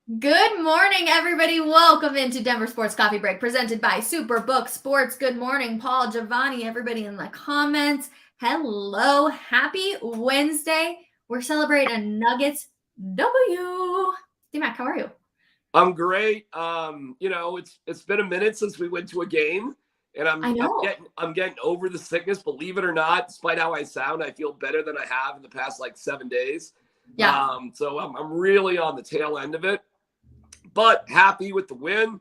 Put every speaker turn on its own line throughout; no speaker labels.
Good morning, everybody. Welcome into Denver Sports Coffee Break, presented by Superbook Sports. Good morning, Paul, Giovanni, everybody in the comments. Hello, happy Wednesday. We're celebrating a Nuggets W. D-Mac, how are you?
I'm great. It's been a minute since we went to a game, and
I
I'm I'm
know.
getting I'm getting over the sickness. Believe it or not, despite how I sound, I feel better than I have in the past like 7 days.
Yeah.
So I'm really on the tail end of it, but happy with the win.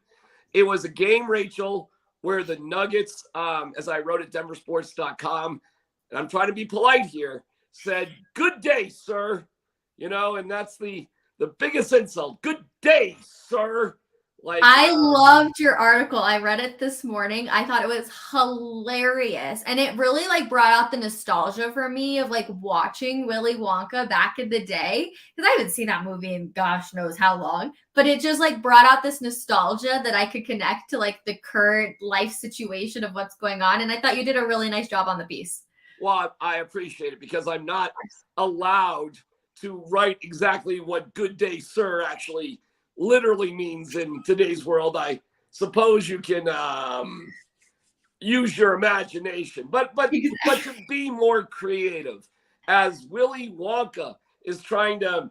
It was a game, Rachel, where the Nuggets, as I wrote at denversports.com, and I'm trying to be polite here, said, "Good day, sir." And that's the biggest insult. Good day, sir. Like,
I loved your article. I read it this morning. I thought it was hilarious. And it really brought out the nostalgia for me of watching Willy Wonka back in the day. Because I haven't seen that movie in gosh knows how long. But it just brought out this nostalgia that I could connect to the current life situation of what's going on. And I thought you did a really nice job on the piece.
well, I appreciate it because I'm not allowed to write exactly what good day, sir, actually literally means in today's world. I suppose you can use your imagination, but to be more creative, as Willy Wonka is trying to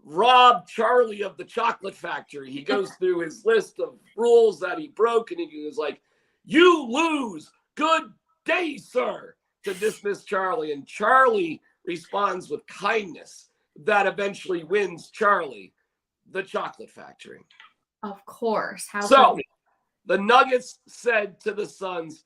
rob Charlie of the chocolate factory. He goes through his list of rules that he broke, and he was like, "You lose. Good day, sir," to dismiss Charlie, and Charlie responds with kindness that eventually wins Charlie the chocolate factory.
Of course. How could
So
we?
the Nuggets said to the Suns,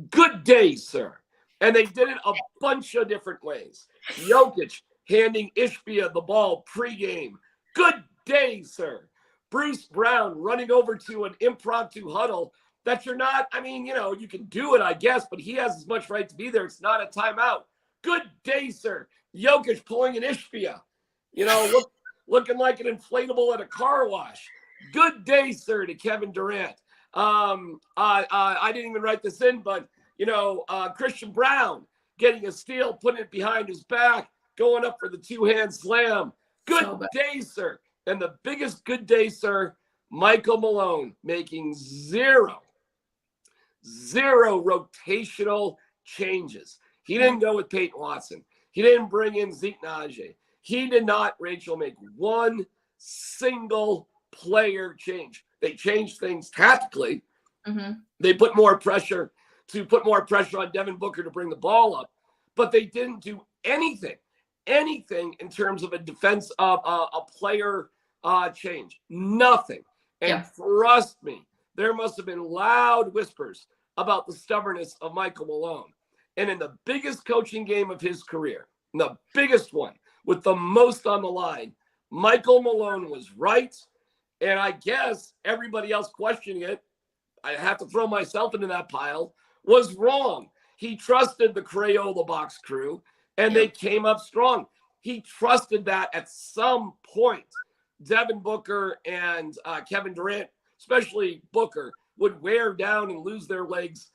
"Good day, sir." And they did it a bunch of different ways. Jokic handing Ishbia the ball pregame. "Good day, sir." Bruce Brown running over to an impromptu huddle that you're not, you can do it, I guess, but he has as much right to be there. It's not a timeout. "Good day, sir." Jokic pulling an Ishbia, looking like an inflatable at a car wash. "Good day, sir," to Kevin Durant. I didn't even write this in, but Christian Brown getting a steal, putting it behind his back, going up for the two-hand slam. "Good
So
day, sir." And the biggest good day, sir, Michael Malone making zero rotational changes. He didn't go with Peyton Watson. He didn't bring in Zeke Najee. He did not, Rachel, make one single player change. They changed things tactically. They put more pressure on Devin Booker to bring the ball up, but they didn't do anything in terms of a defense of a player change. Nothing. And trust me, there must have been loud whispers about the stubbornness of Michael Malone. And in the biggest coaching game of his career, the biggest one with the most on the line, Michael Malone was right. And I guess everybody else questioning it, I have to throw myself into that pile, was wrong. He trusted the Crayola box crew, and they came up strong. He trusted that at some point, Devin Booker and Kevin Durant, especially Booker, would wear down and lose their legs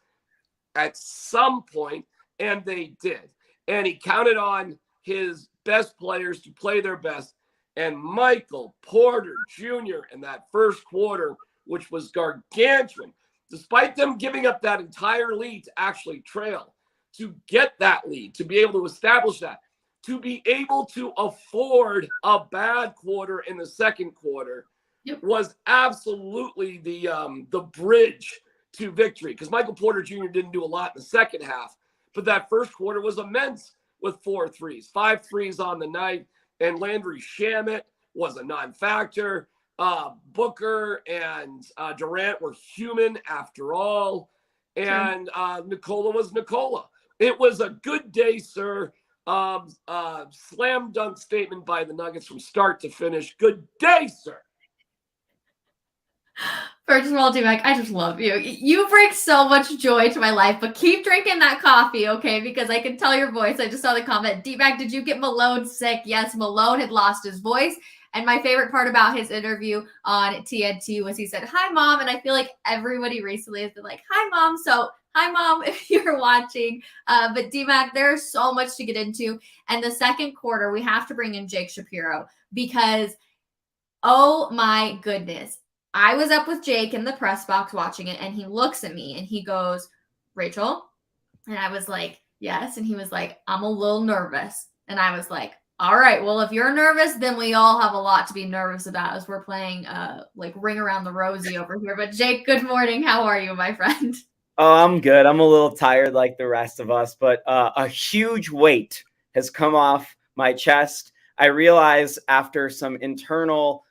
at some point, and they did. And he counted on his best players to play their best. And Michael Porter Jr. in that first quarter, which was gargantuan, despite them giving up that entire lead to actually trail, to get that lead, to be able to establish that, to be able to afford a bad quarter in the second quarter was absolutely the bridge to victory. Because Michael Porter Jr. didn't do a lot in the second half, but that first quarter was immense with 4 threes, 5 threes on the night, and Landry Shamet was a non-factor. Booker and Durant were human after all, and Nikola was Nikola. It was a good day, sir. Slam dunk statement by the Nuggets from start to finish. Good day, sir.
First of all, D-Mac, I just love you. You bring so much joy to my life, but keep drinking that coffee, okay? Because I can tell your voice. I just saw the comment. D-Mac, did you get Malone sick? Yes, Malone had lost his voice. And my favorite part about his interview on TNT was he said, "Hi, Mom." And I feel like everybody recently has been like, "Hi, Mom." So, hi, Mom, if you're watching. But D-Mac, there's so much to get into. And the second quarter, we have to bring in Jake Shapiro because Oh my goodness. I was up with Jake in the press box watching it, and he looks at me and he goes, Rachel? And I was like, yes. And he was like, I'm a little nervous. And I was like, all right, well, if you're nervous, then we all have a lot to be nervous about as we're playing like Ring Around the Rosie over here. But Jake, good morning. How are you, my friend?
Oh, I'm good. I'm a little tired like the rest of us, but a huge weight has come off my chest. I realize after some internal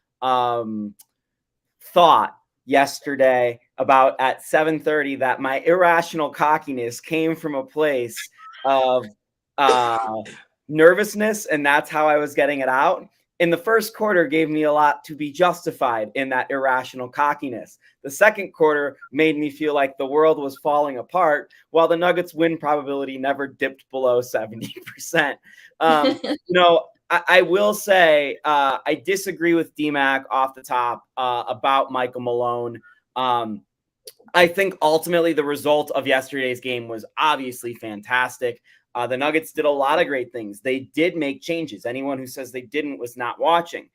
thought yesterday about at 7:30 that my irrational cockiness came from a place of nervousness, and that's how I was getting it out. In the first quarter gave me a lot to be justified in that irrational cockiness. The second quarter made me feel like the world was falling apart, while the Nuggets win probability never dipped below 70%. I will say I disagree with DMAC off the top about Michael Malone. I think ultimately the result of yesterday's game was obviously fantastic. The Nuggets did a lot of great things. They did make changes. Anyone who says they didn't was not watching.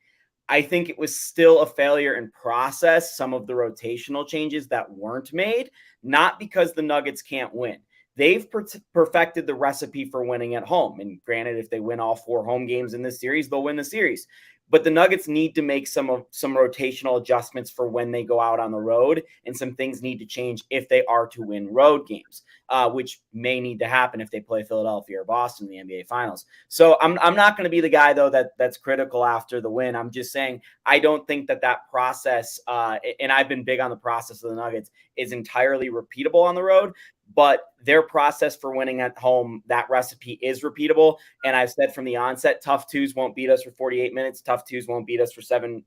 I think it was still a failure in process, some of the rotational changes that weren't made, not because the Nuggets can't win. They've perfected the recipe for winning at home. And granted, if they win all 4 home games in this series, they'll win the series. But the Nuggets need to make some rotational adjustments for when they go out on the road, and some things need to change if they are to win road games, which may need to happen if they play Philadelphia or Boston in the NBA Finals. So I'm not going to be the guy, though, that's critical after the win. I'm just saying I don't think that process, and I've been big on the process of the Nuggets, is entirely repeatable on the road. But their process for winning at home, that recipe is repeatable. And I've said from the onset, tough twos won't beat us for 48 minutes. Tough twos won't beat us for 7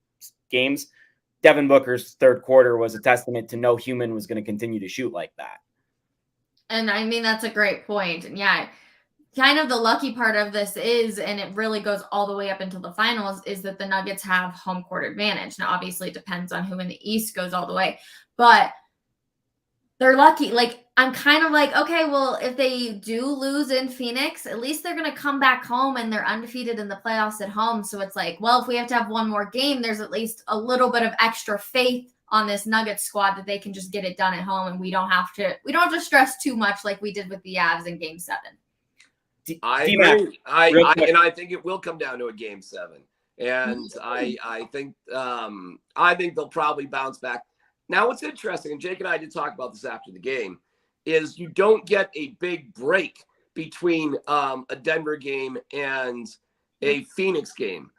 games. Devin Booker's third quarter was a testament to no human was going to continue to shoot like that.
And I mean, that's a great point. And yeah, kind of the lucky part of this is, and it really goes all the way up into the finals, is that the Nuggets have home court advantage. Now, obviously, it depends on who in the East goes all the way, but they're lucky. Like, I'm kind of like, okay, well, if they do lose in Phoenix, at least they're going to come back home and they're undefeated in the playoffs at home. So it's like, well, if we have to have one more game, there's at least a little bit of extra faith on this Nuggets squad that they can just get it done at home, and we don't have to stress too much like we did with the Avs in Game 7.
I agree. I think it will come down to a Game 7, and I think they'll probably bounce back. Now, what's interesting, and Jake and I did talk about this after the game, is you don't get a big break between a Denver game and a Phoenix game.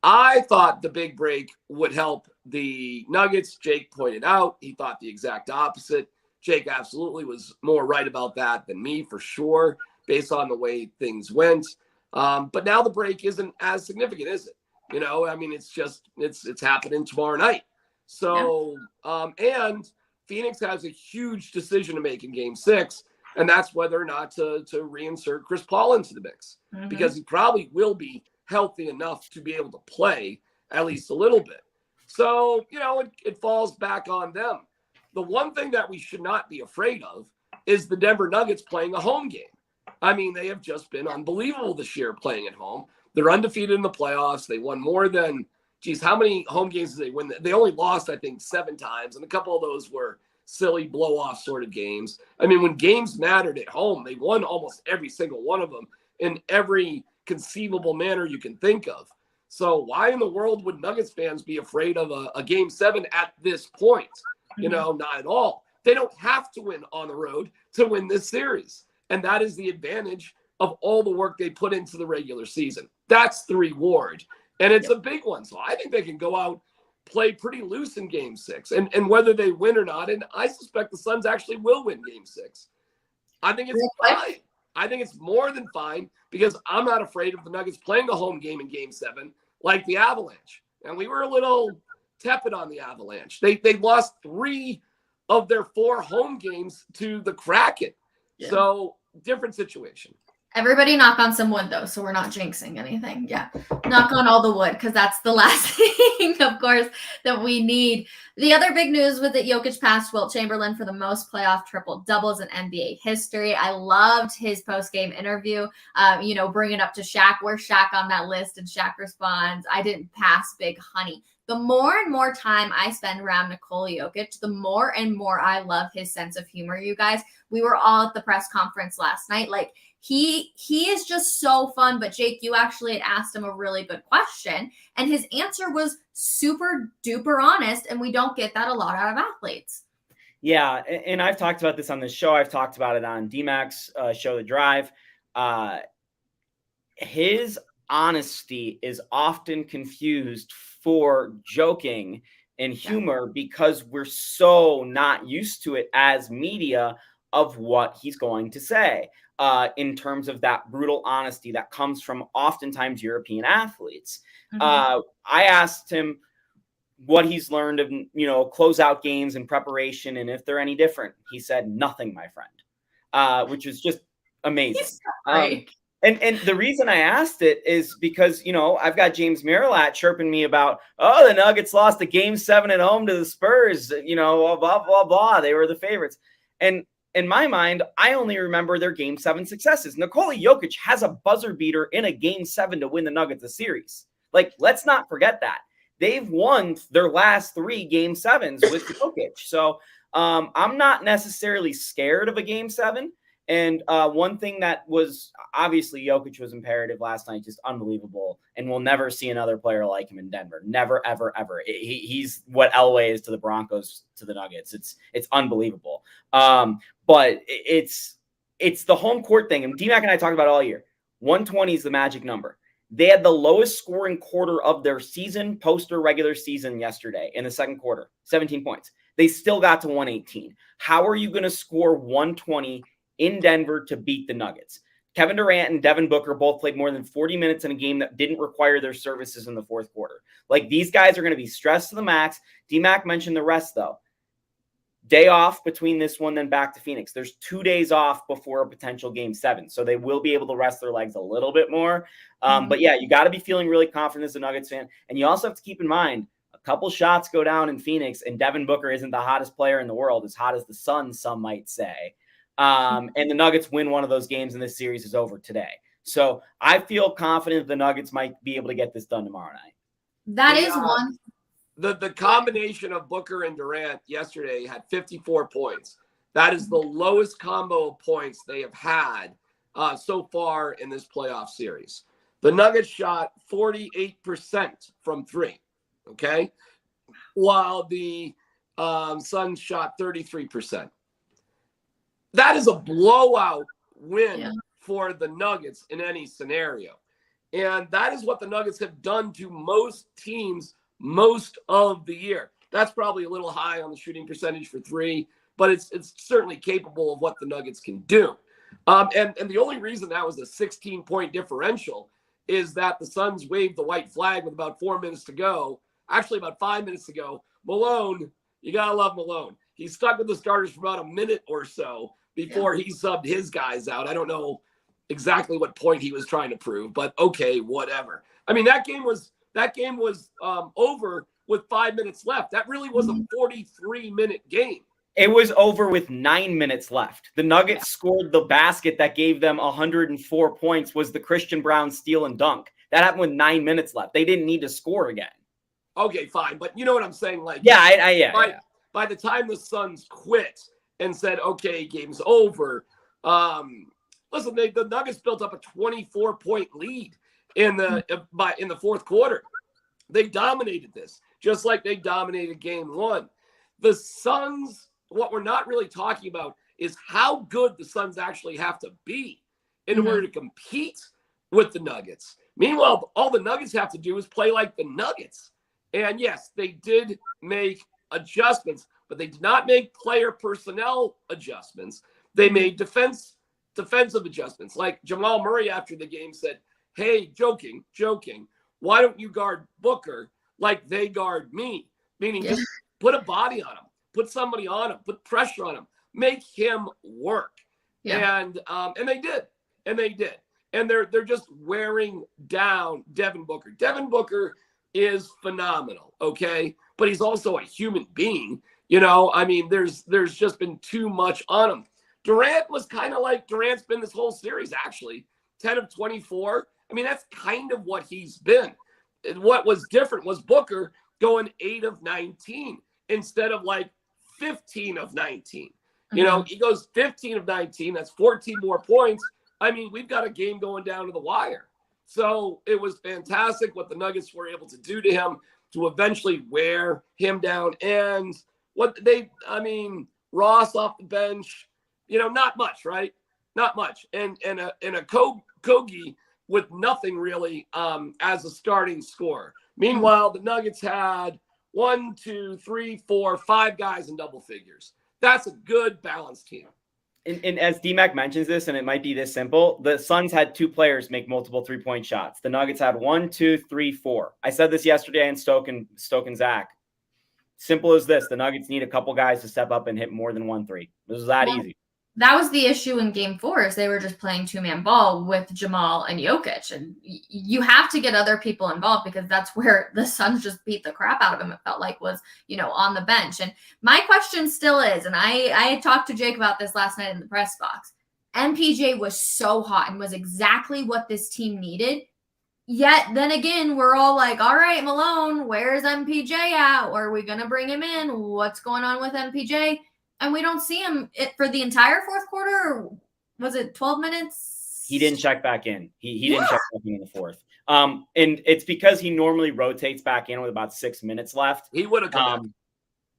I thought the big break would help the Nuggets. Jake pointed out he thought the exact opposite. Jake absolutely was more right about that than me, for sure, based on the way things went. But now the break isn't as significant, is it? You know, I mean, it's happening tomorrow night. So, and Phoenix has a huge decision to make in Game 6, and that's whether or not to reinsert Chris Paul into the mix, because he probably will be healthy enough to be able to play at least a little bit. So, you know, it falls back on them. The one thing that we should not be afraid of is the Denver Nuggets playing a home game. I mean, they have just been unbelievable this year playing at home. They're undefeated in the playoffs. They won more than, how many home games did they win? They only lost, I think, 7 times, and a couple of those were silly blow-off sort of games. I mean, when games mattered at home, they won almost every single one of them in every conceivable manner you can think of. So why in the world would Nuggets fans be afraid of a Game 7 at this point? You know, not at all. They don't have to win on the road to win this series. And that is the advantage of all the work they put into the regular season. That's the reward. And it's a big one. So I think they can go out, play pretty loose in Game 6. And whether they win or not, and I suspect the Suns actually will win Game 6. I think it's fine. I think it's more than fine, because I'm not afraid of the Nuggets playing a home game in Game 7 like the Avalanche. And we were a little tepid on the Avalanche. They lost 3 of their 4 home games to the Kraken. Yeah. So different situation.
Everybody knock on some wood, though, so we're not jinxing anything. Yeah, knock on all the wood, because that's the last thing, of course, that we need. The other big news was that Jokic passed Wilt Chamberlain for the most playoff triple-doubles in NBA history. I loved his post-game interview, bringing up to Shaq. Where's Shaq on that list? And Shaq responds, I didn't pass Big Honey. The more and more time I spend around Nikola Jokic, the more and more I love his sense of humor, you guys. We were all at the press conference last night. Like, he is just so fun. But Jake, you actually had asked him a really good question, and his answer was super duper honest, and we don't get that a lot out of athletes.
Yeah, and I've talked about this on this show. I've talked about it on DMAC's show, The Drive. His honesty is often confused for joking and humor because we're so not used to it as media of what he's going to say in terms of that brutal honesty that comes from oftentimes European athletes. I asked him what he's learned of, closeout games and preparation and if they're any different. He said, nothing, my friend, which is just amazing. And the reason I asked it is because, I've got James Marilat chirping me about, the Nuggets lost a game 7 at home to the Spurs, blah, blah, blah. They were the favorites. And in my mind, I only remember their game 7 successes. Nikola Jokic has a buzzer beater in a game 7 to win the Nuggets a series. Like, let's not forget that. They've won their last 3 game 7s with Jokic. So I'm not necessarily scared of a game 7. And one thing that was obviously Jokic was imperative last night, just unbelievable. And we'll never see another player like him in Denver. Never, ever, ever. He's what Elway is to the Broncos, to the Nuggets. It's unbelievable. But it's the home court thing. And DMAC and I talked about it all year. 120 is the magic number. They had the lowest scoring quarter of their season, post or regular season yesterday in the second quarter, 17 points. They still got to 118. How are you going to score 120 in Denver to beat the Nuggets? Kevin Durant and Devin Booker both played more than 40 minutes in a game that didn't require their services in the fourth quarter. Like, these guys are going to be stressed to the max. DMAC mentioned the rest, though. Day off between this one, then back to Phoenix. There's 2 days off before a potential game 7. So they will be able to rest their legs a little bit more. But yeah, you got to be feeling really confident as a Nuggets fan. And you also have to keep in mind, a couple shots go down in Phoenix, and Devin Booker isn't the hottest player in the world, as hot as the sun, some might say. And the Nuggets win one of those games, and this series is over today. So I feel confident the Nuggets might be able to get this done tomorrow night.
That is one.
The combination of Booker and Durant yesterday had 54 points. That is the lowest combo of points they have had so far in this playoff series. The Nuggets shot 48% from 3, okay? While the Suns shot 33%. That is a blowout win for the Nuggets in any scenario. And that is what the Nuggets have done to most teams most of the year. That's probably a little high on the shooting percentage for 3, but it's certainly capable of what the Nuggets can do. And the only reason that was a 16-point differential is that the Suns waved the white flag with about 4 minutes to go. Actually, about 5 minutes to go. Malone, you got to love Malone. He stuck with the starters for about a minute or so before he subbed his guys out. I don't know exactly what point he was trying to prove, but okay, whatever. I mean, that game was over with 5 minutes left. That really was a 43-minute game.
It was over with 9 minutes left. The Nuggets scored the basket that gave them 104 points, was the Christian Brown steal and dunk. That happened with 9 minutes left. They didn't need to score again.
Okay, fine. But you know what I'm saying? Like, by the time the Suns quit and said, okay, game's over, listen, the Nuggets built up a 24-point lead in the fourth quarter. They dominated this, just like they dominated game 1. The Suns, what we're not really talking about is how good the Suns actually have to be in order to compete with the Nuggets. Meanwhile, all the Nuggets have to do is play like the Nuggets. And yes, they did make adjustments, but they did not make player personnel adjustments. They made defensive adjustments. Like Jamal Murray after the game said, hey, joking, why don't you guard Booker like they guard me? Meaning just put a body on him, put somebody on him, put pressure on him, make him work. And they did. and they're just wearing down Devin Booker. Devin Booker is phenomenal, okay? But he's also a human being. You know, I mean, there's just been too much on him. Durant was kind of like Durant's been this whole series, actually. 10 of 24. I mean, that's kind of what he's been. And what was different was Booker going 8 of 19 instead of like 15 of 19. You know, he goes 15 of 19. That's 14 more points. I mean, we've got a game going down to the wire. So it was fantastic what the Nuggets were able to do to him to eventually wear him down. And Ross off the bench, you know, not much, right? Not much. And a Kogi with nothing really as a starting scorer. Meanwhile, the Nuggets had 1, 2, 3, 4, 5 guys in double figures. That's a good balanced team.
And as DMAC mentions this, and it might be this simple, the Suns had 2 players make multiple 3-point shots. The Nuggets had 1, 2, 3, 4. I said this yesterday in Stoke and Zach. Simple as this. The Nuggets need a couple guys to step up and hit more than 1 3. It was that easy.
That was the issue in Game 4 is they were just playing 2-man ball with Jamal and Jokic. And you have to get other people involved because that's where the Suns just beat the crap out of him, it felt like, was, you know, on the bench. And my question still is, and I talked to Jake about this last night in the press box, MPJ was so hot and was exactly what this team needed. Yet then again, we're all like, all right, Malone, where's MPJ at? Or are we going to bring him in? What's going on with MPJ? And we don't see him for the entire fourth quarter. Or was it 12 minutes?
He didn't check back in. He didn't check back in the fourth. And it's because he normally rotates back in with about 6 minutes left.
He would have come back.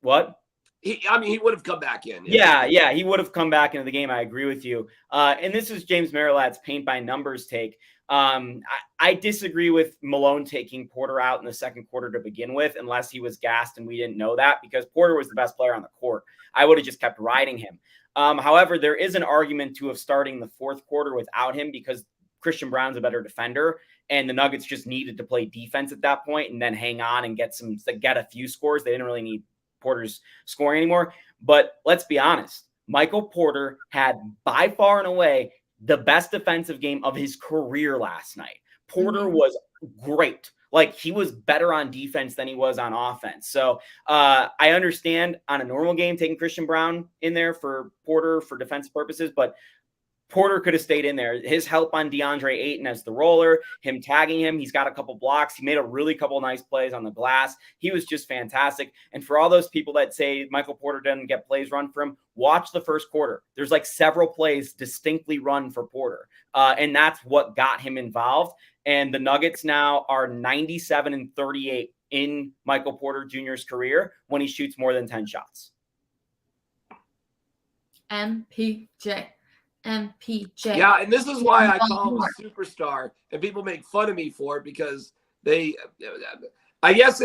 What?
He would have come back in.
Yeah, he would have come back into the game. I agree with you. And this is James Marilat's paint by numbers take. I disagree with Malone taking Porter out in the second quarter to begin with, unless he was gassed and we didn't know that, because Porter was the best player on the court. I would have just kept riding him. However, there is an argument to have starting the fourth quarter without him because Christian Brown's a better defender, and the Nuggets just needed to play defense at that point and then hang on and get a few scores. They didn't really need Porter's scoring anymore. But let's be honest, Michael Porter had by far and away the best defensive game of his career last night. Porter was great. Like, he was better on defense than he was on offense. So I understand on a normal game taking Christian Brown in there for Porter for defensive purposes, but Porter could have stayed in there. His help on DeAndre Ayton as the roller, him tagging him, he's got a couple blocks. He made a really couple nice plays on the glass. He was just fantastic. And for all those people that say Michael Porter doesn't get plays run for him, watch the first quarter. There's like several plays distinctly run for Porter. And that's what got him involved. And the Nuggets now are 97-38 in Michael Porter Jr.'s career when he shoots more than 10 shots.
MPJ.
Yeah, and this is why I call him a superstar, and people make fun of me for it because I guess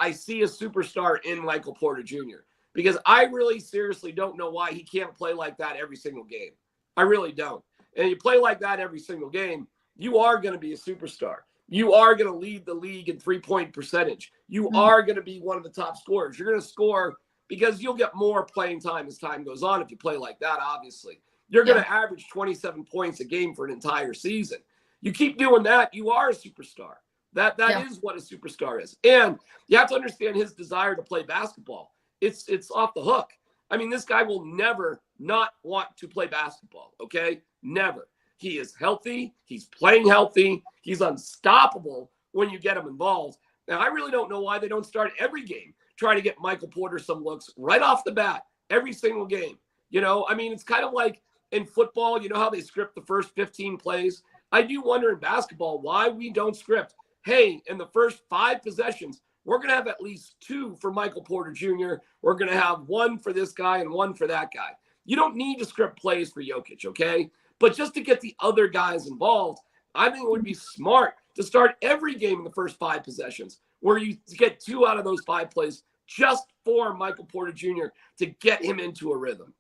I see a superstar in Michael Porter Jr. because I really seriously don't know why he can't play like that every single game. I really don't. And you play like that every single game, you are going to be a superstar. You are going to lead the league in 3-point percentage. You are going to be one of the top scorers. You're going to score because you'll get more playing time as time goes on if you play like that, obviously. You're going to average 27 points a game for an entire season. You keep doing that, you are a superstar. That is what a superstar is. And you have to understand his desire to play basketball. It's off the hook. I mean, this guy will never not want to play basketball, okay? Never. He is healthy. He's playing healthy. He's unstoppable when you get him involved. Now, I really don't know why they don't start every game trying to get Michael Porter some looks right off the bat, every single game. You know, I mean, it's kind of like in football, you know how they script the first 15 plays? I do wonder in basketball why we don't script. Hey, in the first 5 possessions, we're going to have at least 2 for Michael Porter Jr. We're going to have 1 for this guy and 1 for that guy. You don't need to script plays for Jokic, okay? But just to get the other guys involved, I think it would be smart to start every game in the first 5 possessions where you get 2 out of those 5 plays just for Michael Porter Jr. to get him into a rhythm.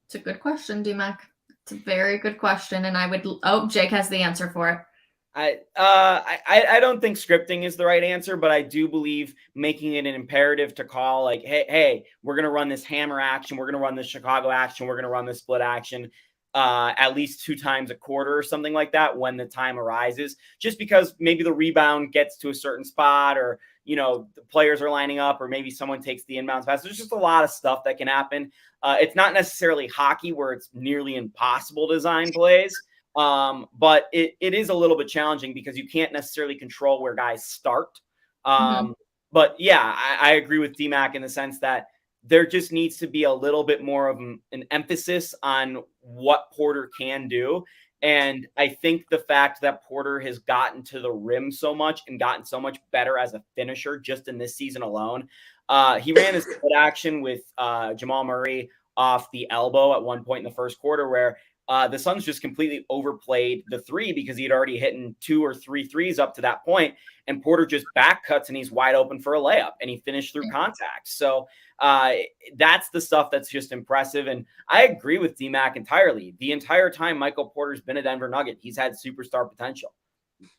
It's a good question, DMAC. It's a very good question, and Jake has the answer for it.
I don't think scripting is the right answer, but I do believe making it an imperative to call like, hey, we're going to run this hammer action. We're going to run this Chicago action. We're going to run this split action. at least 2 times a quarter or something like that when the time arises, just because maybe the rebound gets to a certain spot, or, the players are lining up, or maybe someone takes the inbounds pass. There's just a lot of stuff that can happen. It's not necessarily hockey where it's nearly impossible to design plays. But it is a little bit challenging because you can't necessarily control where guys start. But yeah, I agree with DMAC in the sense that there just needs to be a little bit more of an emphasis on what Porter can do. And I think the fact that Porter has gotten to the rim so much and gotten so much better as a finisher just in this season alone. He ran his split action with Jamal Murray off the elbow at one point in the first quarter where the Suns just completely overplayed the 3 because he had already hit 2 or 3 threes up to that point, and Porter just back cuts and he's wide open for a layup, and he finished through contact. So that's the stuff that's just impressive. And I agree with DMAC entirely. The entire time Michael Porter's been a Denver Nugget, he's had superstar potential.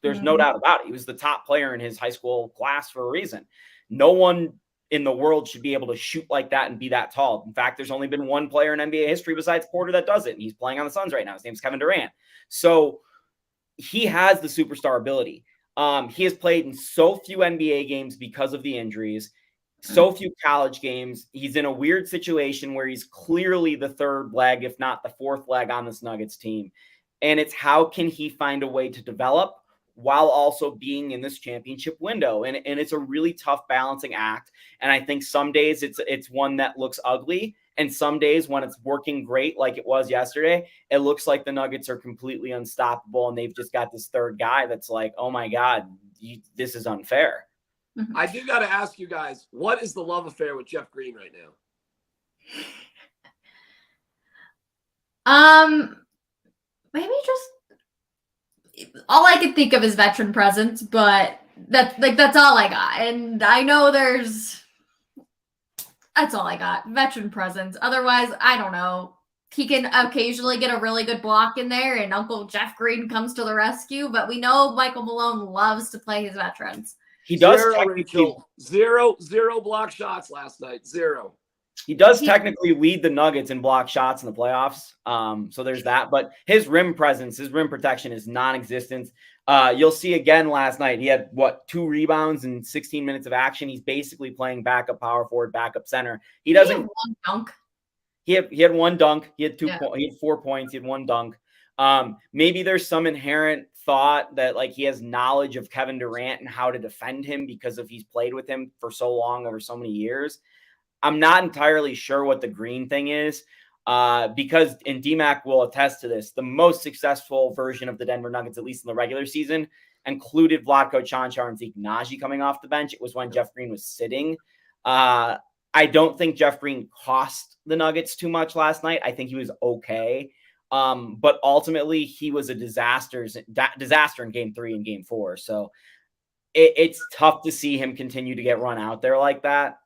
There's no doubt about it. He was the top player in his high school class for a reason. No one in the world should be able to shoot like that and be that tall. In fact, there's only been one player in NBA history besides Porter that does it, and he's playing on the Suns right now. His name's Kevin Durant. So he has the superstar ability. He has played in so few NBA games because of the injuries, so few college games. He's in a weird situation where he's clearly the 3rd leg, if not the 4th leg on this Nuggets team. And it's how can he find a way to develop while also being in this championship window. And it's a really tough balancing act. And I think some days it's one that looks ugly. And some days when it's working great, like it was yesterday, it looks like the Nuggets are completely unstoppable. And they've just got this 3rd guy that's like, oh my God, this is unfair.
I do got to ask you guys, what is the love affair with Jeff Green right
now? Maybe just all I could think of is veteran presence, but that's all I got. And I know that's all I got. Veteran presence. Otherwise, I don't know. He can occasionally get a really good block in there, and Uncle Jeff Green comes to the rescue. But we know Michael Malone loves to play his veterans.
He does.
Zero block shots last night. 0.
He does technically lead the Nuggets in block shots in the playoffs. So there's that. But his rim presence, his rim protection is non-existent. You'll see again last night, he had, 2 rebounds in 16 minutes of action. He's basically playing backup power forward, backup center. He doesn't.
He had 1 dunk.
He had 1 dunk. He had 2 points. He had 4 points. He had 1 dunk. Maybe there's some inherent thought that like he has knowledge of Kevin Durant and how to defend him because he's played with him for so long over so many years. I'm not entirely sure what the Green thing is because, and DMAC will attest to this, the most successful version of the Denver Nuggets, at least in the regular season, included Vlatko Čančar and Zeke Naji coming off the bench. It was when Jeff Green was sitting. I don't think Jeff Green cost the Nuggets too much last night. I think he was okay. But ultimately, he was a disaster in game 3 and game 4. So it's tough to see him continue to get run out there like that.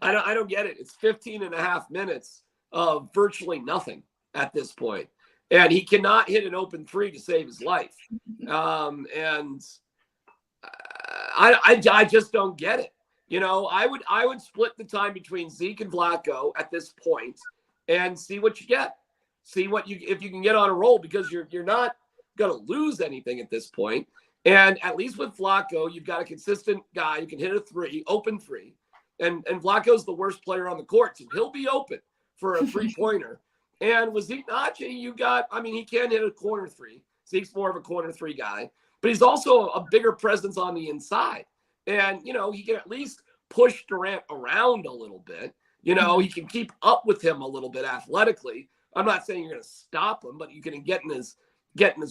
I don't get it. It's 15 and a half minutes of virtually nothing at this point. And he cannot hit an open 3 to save his life. And I just don't get it. I would split the time between Zeke and Vlatko at this point and see what you get. See if you can get on a roll, because you're not going to lose anything at this point. And at least with Vlatko, you've got a consistent guy who can hit a 3, open 3. And Vlatko's the worst player on the court, so he'll be open for a 3-pointer. And with Zeke Naji, he can hit a corner 3. Zeke's more of a corner 3 guy, but he's also a bigger presence on the inside. And, he can at least push Durant around a little bit. He can keep up with him a little bit athletically. I'm not saying you're going to stop him, but you can get in his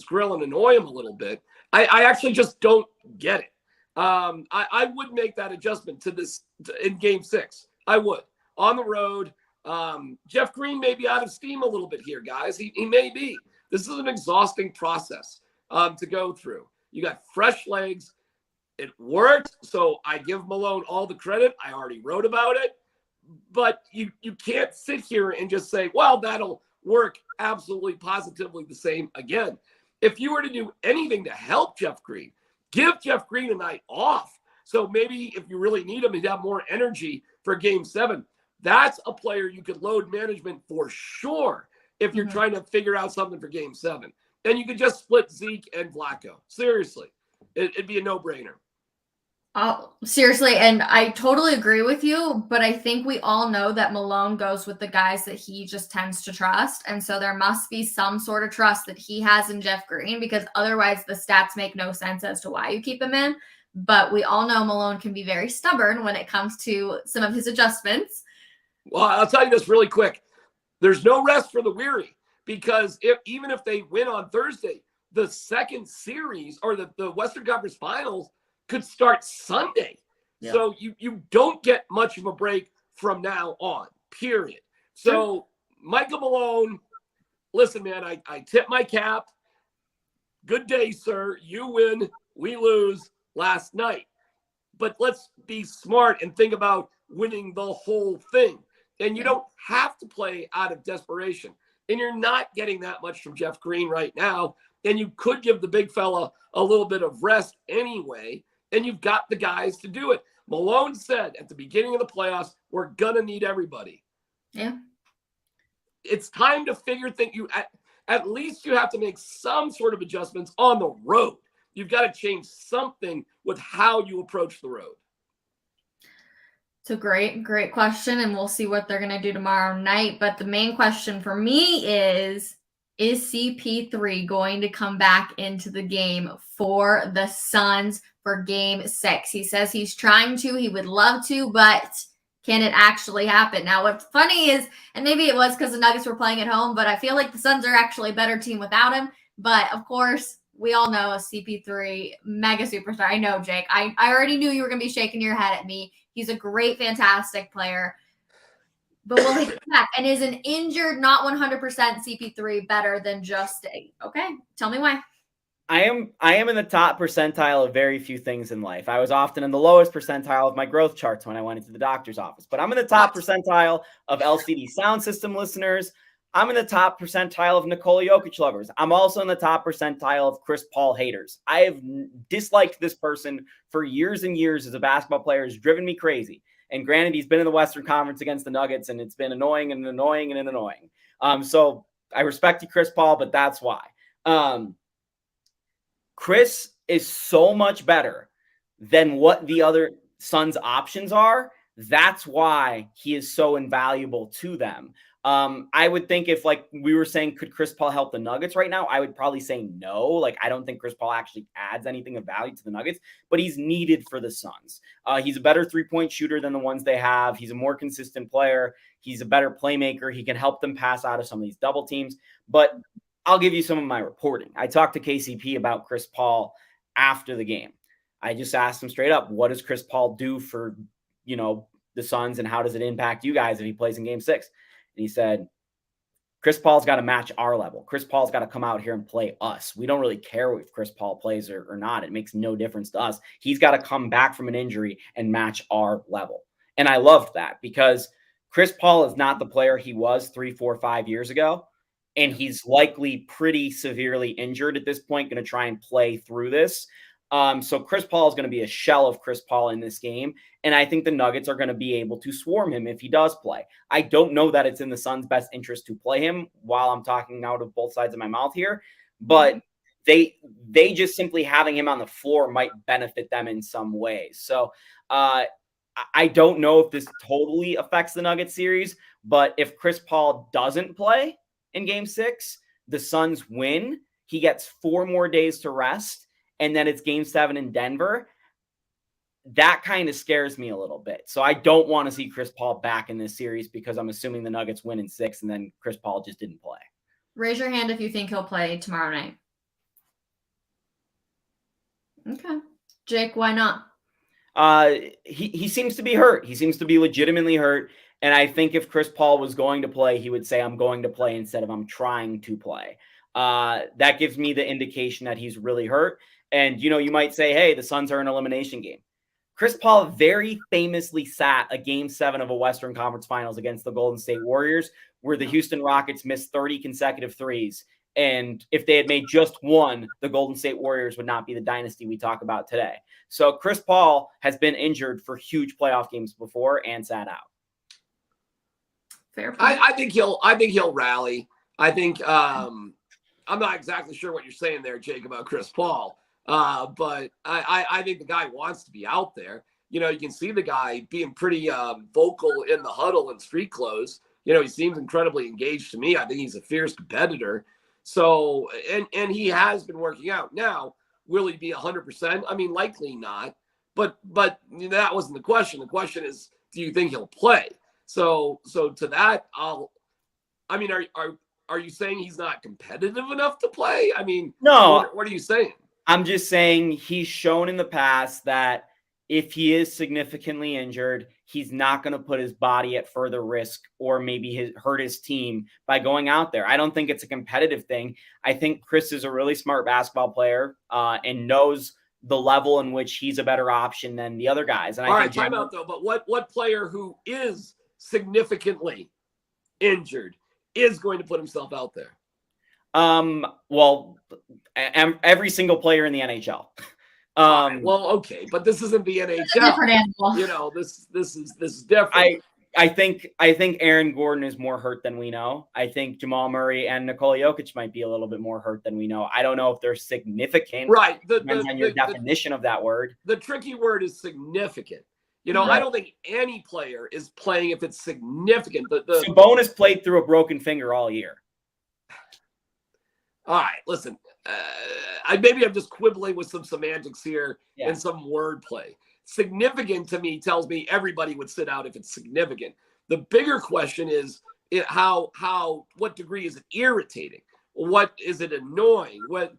grill and annoy him a little bit. I actually just don't get it. I would make that adjustment to this in game 6. I would. On the road, Jeff Green may be out of steam a little bit here, guys. He may be. This is an exhausting process to go through. You got fresh legs. It worked, so I give Malone all the credit. I already wrote about it. But you can't sit here and just say, well, that'll work absolutely positively the same again. If you were to do anything to help Jeff Green, give Jeff Green a night off. So maybe if you really need him, he'd have more energy for game 7. That's a player you could load management for sure. if you're trying to figure out something for game 7. Then you could just split Zeke and Flacco. Seriously, it'd be a no-brainer.
Oh, seriously, and I totally agree with you, but I think we all know that Malone goes with the guys that he just tends to trust, and so there must be some sort of trust that he has in Jeff Green, because otherwise the stats make no sense as to why you keep him in. But we all know Malone can be very stubborn when it comes to some of his adjustments.
Well, I'll tell you this really quick. There's no rest for the weary, because even if they win on Thursday, the second series or the Western Conference Finals could start Sunday. Yeah. So you don't get much of a break from now on, period. So Michael Malone, listen, man, I tip my cap. Good day, sir. You win, we lose last night. But let's be smart and think about winning the whole thing. And you don't have to play out of desperation. And you're not getting that much from Jeff Green right now. And you could give the big fella a little bit of rest anyway. And you've got the guys to do it. Malone said at the beginning of the playoffs, we're going to need everybody.
Yeah.
It's time to figure things. At least you have to make some sort of adjustments on the road. You've got to change something with how you approach the road.
It's a great question, and we'll see what they're going to do tomorrow night. But the main question for me is CP3 going to come back into the game for the Suns for game 6? He says he's trying to, he would love to, but can it actually happen? Now, what's funny is, and maybe it was because the Nuggets were playing at home, but I feel like the Suns are actually a better team without him. But of course, we all know a CP3 mega superstar. I know, Jake. I already knew you were going to be shaking your head at me. He's a great, fantastic player. But will he come back? And is an injured, not 100% CP3 better than just a? Okay, tell me why.
I am in the top percentile of very few things in life. I was often in the lowest percentile of my growth charts when I went into the doctor's office. But I'm in the top percentile of LCD sound system listeners. I'm in the top percentile of Nikola Jokic lovers. I'm also in the top percentile of Chris Paul haters. I have disliked this person for years and years as a basketball player. Has driven me crazy. And granted, he's been in the Western Conference against the Nuggets, and it's been annoying and annoying and annoying. So I respect you, Chris Paul, but that's why. Chris is so much better than what the other Suns' options are. That's why he is so invaluable to them. I would think if, like we were saying, could Chris Paul help the Nuggets right now? I would probably say no. Like, I don't think Chris Paul actually adds anything of value to the Nuggets, but he's needed for the Suns. He's a better three-point shooter than the ones they have. He's a more consistent player. He's a better playmaker. He can help them pass out of some of these double teams. But I'll give you some of my reporting. I talked to KCP about Chris Paul after the game. I just asked him straight up, what does Chris Paul do for, the Suns, and how does it impact you guys if he plays in game 6? And he said, Chris Paul's got to match our level. Chris Paul's got to come out here and play us. We don't really care if Chris Paul plays or not. It makes no difference to us. He's got to come back from an injury and match our level. And I loved that, because Chris Paul is not the player he was 3, 4, 5 years ago. And he's likely pretty severely injured at this point, going to try and play through this. So Chris Paul is going to be a shell of Chris Paul in this game. And I think the Nuggets are going to be able to swarm him if he does play. I don't know that it's in the Suns' best interest to play him while I'm talking out of both sides of my mouth here. But they just simply having him on the floor might benefit them in some ways. So I don't know if this totally affects the Nuggets series, but if Chris Paul doesn't play in game 6, the Suns win. He gets 4 more days to rest, and then it's game 7 in Denver. That kind of scares me a little bit. So I don't want to see Chris Paul back in this series, because I'm assuming the Nuggets win in 6 and then Chris Paul just didn't play.
Raise your hand if you think he'll play tomorrow night. Okay. Jake, why not?
He seems to be hurt. He seems to be legitimately hurt. And I think if Chris Paul was going to play, he would say, I'm going to play instead of I'm trying to play. That gives me the indication that he's really hurt. And, you might say, hey, the Suns are an elimination game. Chris Paul very famously sat a game 7 of a Western Conference Finals against the Golden State Warriors, where the Houston Rockets missed 30 consecutive threes. And if they had made just one, the Golden State Warriors would not be the dynasty we talk about today. So Chris Paul has been injured for huge playoff games before and sat out.
Fair point.
I think he'll rally. I think I'm not exactly sure what you're saying there, Jake, about Chris Paul. But I think the guy wants to be out there. You can see the guy being pretty vocal in the huddle in street clothes. He seems incredibly engaged to me. I think he's a fierce competitor. So, and he has been working out. Now, will he be 100%? I mean, likely not. But that wasn't the question. The question is, do you think he'll play? So to that, are you saying he's not competitive enough to play? I mean,
no.
What are you saying?
I'm just saying he's shown in the past that if he is significantly injured, he's not going to put his body at further risk or maybe hurt his team by going out there. I don't think it's a competitive thing. I think Chris is a really smart basketball player and knows the level in which he's a better option than the other guys. And
all right, time out though. But what player who is significantly injured is going to put himself out there?
Well, every single player in the NHL.
Well, okay, but this isn't the NHL.
Different animal.
This is different.
I think Aaron Gordon is more hurt than we know. I think Jamal Murray and Nikola Jokic might be a little bit more hurt than we know. I don't know if they're significant.
Right.
Depends on your definition of that word.
The tricky word is significant. Right. I don't think any player is playing if it's significant.
Sabonis played through a broken finger all year.
All right, listen. Maybe I'm just quibbling with some semantics here and some wordplay. Significant to me tells me everybody would sit out if it's significant. The bigger question is what degree is it irritating? What is it annoying? What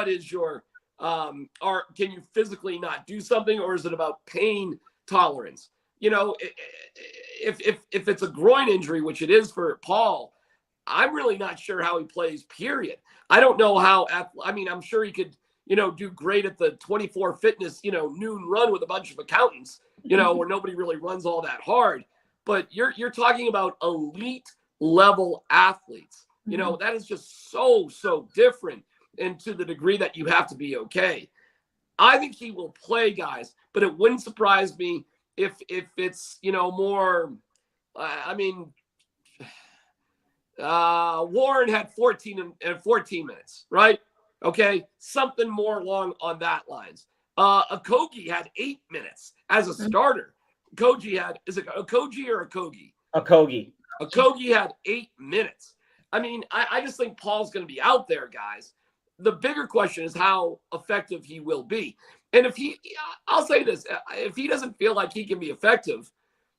is your can you physically not do something, or is it about pain tolerance? If it's a groin injury, which it is for Paul, I'm really not sure how he plays, period. I don't know how, I'm sure he could, do great at the 24 fitness, noon run with a bunch of accountants, where nobody really runs all that hard. But you're talking about elite level athletes. That is just so different, and to the degree that you have to be okay. I think he will play, guys, but it wouldn't surprise me if it's, more, Warren had 14 minutes, right? Okay. Something more along on that lines. Okogie had 8 minutes as a starter. Is it Okogie or Okogie?
Okogie.
Okogie had 8 minutes. I just think Paul's going to be out there, guys. The bigger question is how effective he will be. And I'll say this, if he doesn't feel like he can be effective,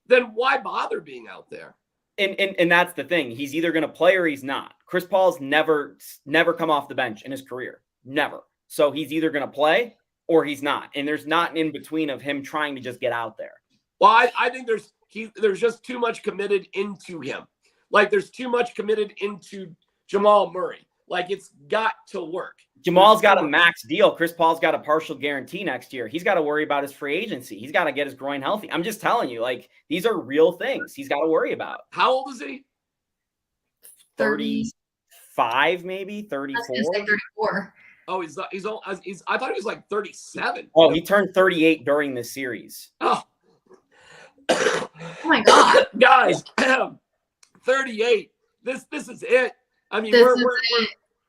then why bother being out there?
And that's the thing. He's either going to play or he's not. Chris Paul's never come off the bench in his career. Never. So he's either going to play or he's not. And there's not an in-between of him trying to just get out there.
Well, I think there's just too much committed into him. Like there's too much committed into Jamal Murray. Like it's got to work.
Jamal's got a max deal. Chris Paul's got a partial guarantee next year. He's got to worry about his free agency. He's got to get his groin healthy. I'm just telling you, like, these are real things he's got to worry about.
How old is he?
35, maybe 34.
34.
Oh, he's I thought he was like 37.
Oh, he turned 38 during this series.
Oh,
oh my God,
guys, 38. This is it.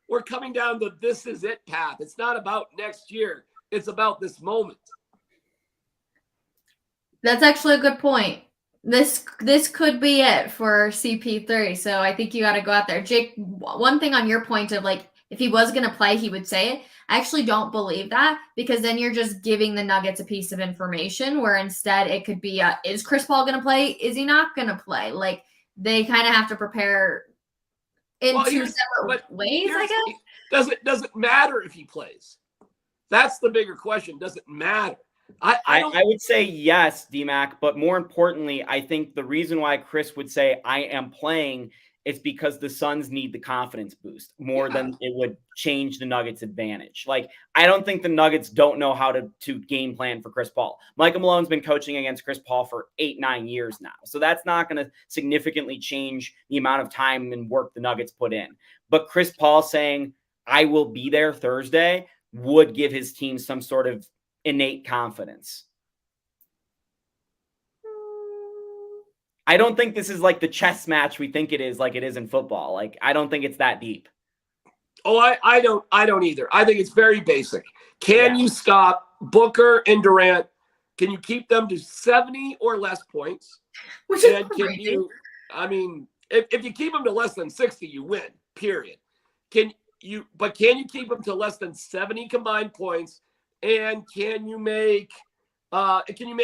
We're coming down the this is it path. It's not about next year. It's about this moment.
That's actually a good point. This could be it for CP3. So I think you got to go out there. Jake, one thing on your point of like, if he was going to play, he would say it. I actually don't believe that, because then you're just giving the Nuggets a piece of information where instead it could be, is Chris Paul going to play? Is he not going to play? Like they kind of have to prepare in two separate ways, I guess.
Does it matter if he plays? That's the bigger question. Does it matter?
I would say yes, DMAC, but more importantly, I think the reason why Chris would say I am playing is because the Suns need the confidence boost more than it would change the Nuggets' advantage. Like, I don't think the Nuggets don't know how to game plan for Chris Paul. Michael Malone's been coaching against Chris Paul for 8-9 years now. So that's not going to significantly change the amount of time and work the Nuggets put in. But Chris Paul saying, I will be there Thursday, would give his team some sort of innate confidence. I don't think this is like the chess match we think it is, like it is in football. Like, I don't think it's that deep.
Oh, I don't either. I think it's very basic. Can you stop Booker and Durant? Can you keep them to 70 or less points?
Which is
And can
crazy.
you, I mean, if you keep them to less than 60, you win, period. Can you keep them to less than 70 combined points? And can you make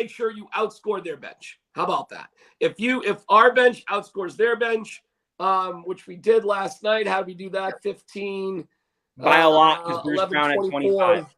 sure you outscore their bench? How about that? If our bench outscores their bench, which we did last night, how do we do that? 15
By a lot, because Bruce
11,
Brown at
24.
25.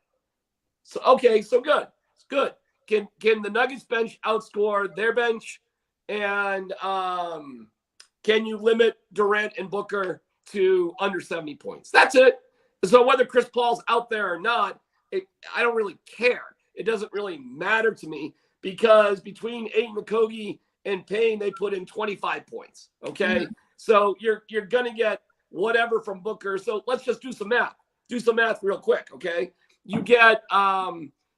So okay, so good. It's good. Can the Nuggets bench outscore their bench? And can you limit Durant and Booker to under 70 points? That's it. So whether Chris Paul's out there or not, I don't really care. It doesn't really matter to me because between Ayton, Okogie, and Payne, they put in 25 points. Okay. Mm-hmm. So you're going to get whatever from Booker. So let's just do some math. Do some math real quick. Okay. You get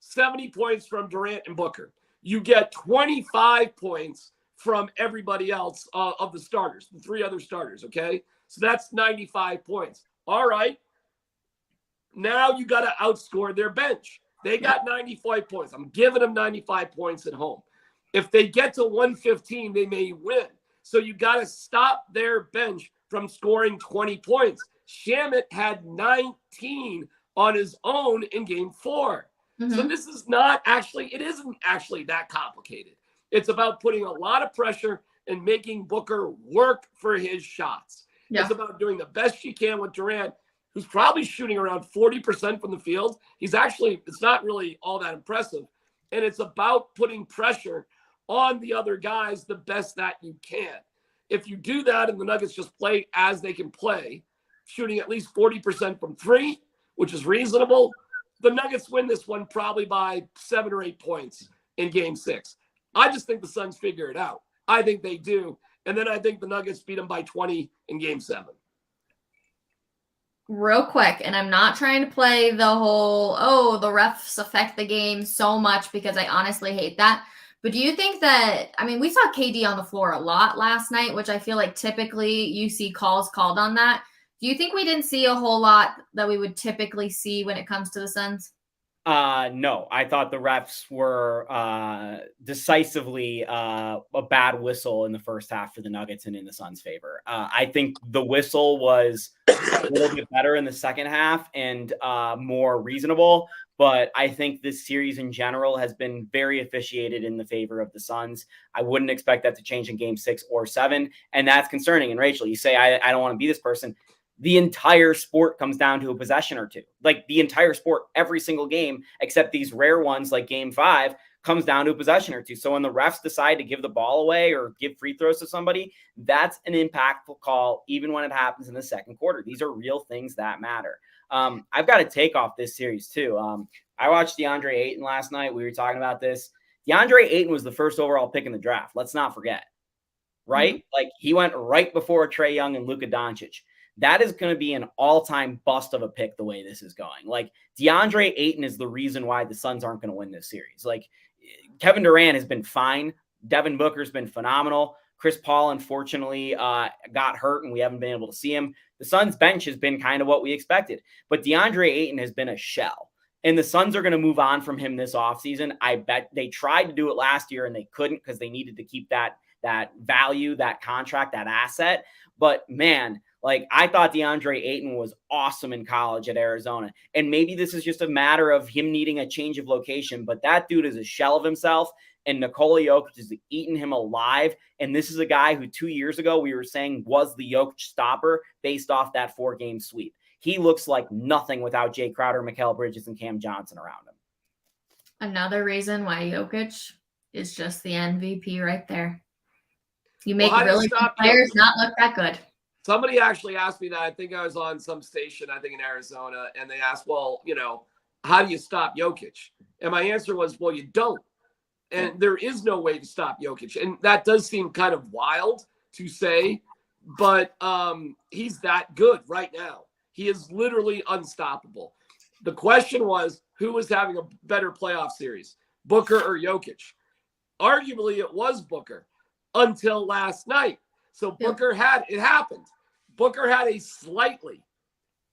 70 points from Durant and Booker. You get 25 points from everybody else of the starters, the three other starters. Okay. So that's 95 points. All right. Now you got to outscore their bench. They got 95 points. I'm giving them 95 points at home. If they get to 115, they may win. So you got to stop their bench from scoring 20 points. Shamet had 19 on his own in game 4. Mm-hmm. So this is it isn't actually that complicated. It's about putting a lot of pressure and making Booker work for his shots. Yeah. It's about doing the best you can with Durant, who's probably shooting around 40% from the field. It's not really all that impressive. And it's about putting pressure on the other guys the best that you can. If you do that and the Nuggets just play as they can play, shooting at least 40% from 3, which is reasonable, the Nuggets win this one probably by 7 or 8 points in game 6. I just think the Suns figure it out. I think they do. And then I think the Nuggets beat them by 20 in game 7.
Real quick, and I'm not trying to play the whole, the refs affect the game so much because I honestly hate that. But do you think that, we saw KD on the floor a lot last night, which I feel like typically you see calls called on that. Do you think we didn't see a whole lot that we would typically see when it comes to the Suns?
No, I thought the refs were decisively a bad whistle in the first half for the Nuggets and in the Suns' favor. I think the whistle was a little bit better in the second half and more reasonable, but I think this series in general has been very officiated in the favor of the Suns. I wouldn't expect that to change in game 6 or 7, and that's concerning. And Rachel, you say, I don't want to be this person. The entire sport comes down to a possession or two. Like the entire sport, every single game, except these rare ones like game 5, comes down to a possession or two. So when the refs decide to give the ball away or give free throws to somebody, that's an impactful call, even when it happens in the second quarter. These are real things that matter. I've got to take off this series too. I watched DeAndre Ayton last night. We were talking about this. DeAndre Ayton was the first overall pick in the draft. Let's not forget, right? Mm-hmm. Like he went right before Trae Young and Luka Doncic. That is going to be an all-time bust of a pick the way this is going. Like DeAndre Ayton is the reason why the Suns aren't going to win this series. Like Kevin Durant has been fine. Devin Booker's been phenomenal. Chris Paul, unfortunately, got hurt and we haven't been able to see him. The Suns bench has been kind of what we expected, but DeAndre Ayton has been a shell. And the Suns are going to move on from him this offseason. I bet they tried to do it last year and they couldn't because they needed to keep that value, that contract, that asset. But man, like I thought DeAndre Ayton was awesome in college at Arizona. And maybe this is just a matter of him needing a change of location, but that dude is a shell of himself. And Nikola Jokic has eaten him alive. And this is a guy who 2 years ago we were saying was the Jokic stopper based off that 4-game sweep. He looks like nothing without Jay Crowder, Mikal Bridges, and Cam Johnson around him.
Another reason why Jokic is just the MVP right there. You make really good players not look that good.
Somebody actually asked me that. I think I was on some station, I think in Arizona, and they asked, well, how do you stop Jokic? And my answer was, well, you don't. And there is no way to stop Jokic. And that does seem kind of wild to say, but he's that good right now. He is literally unstoppable. The question was, who was having a better playoff series, Booker or Jokic? Arguably, it was Booker. until last night. So Booker it happened. Booker had a slightly,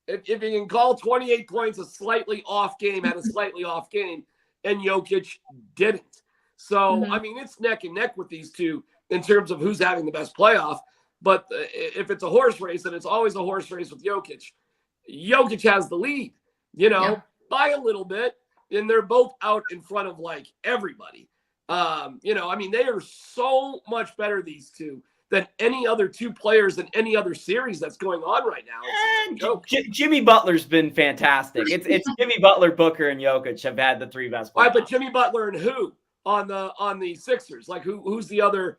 if you can call 28 points a slightly off game, had a slightly off game, and Jokic didn't. So, I mean, it's neck and neck with these two in terms of who's having the best playoff. But if it's a horse race, then it's always a horse race with Jokic. Jokic has the lead, by a little bit, and they're both out in front of, like, everybody. I mean, they are so much better, these two, than any other two players in any other series that's going on right now.
Jimmy Butler's been fantastic. It's Jimmy Butler, Booker, and Jokic have had the three best players.
All right, but Jimmy Butler and who on the Sixers? Like who's the other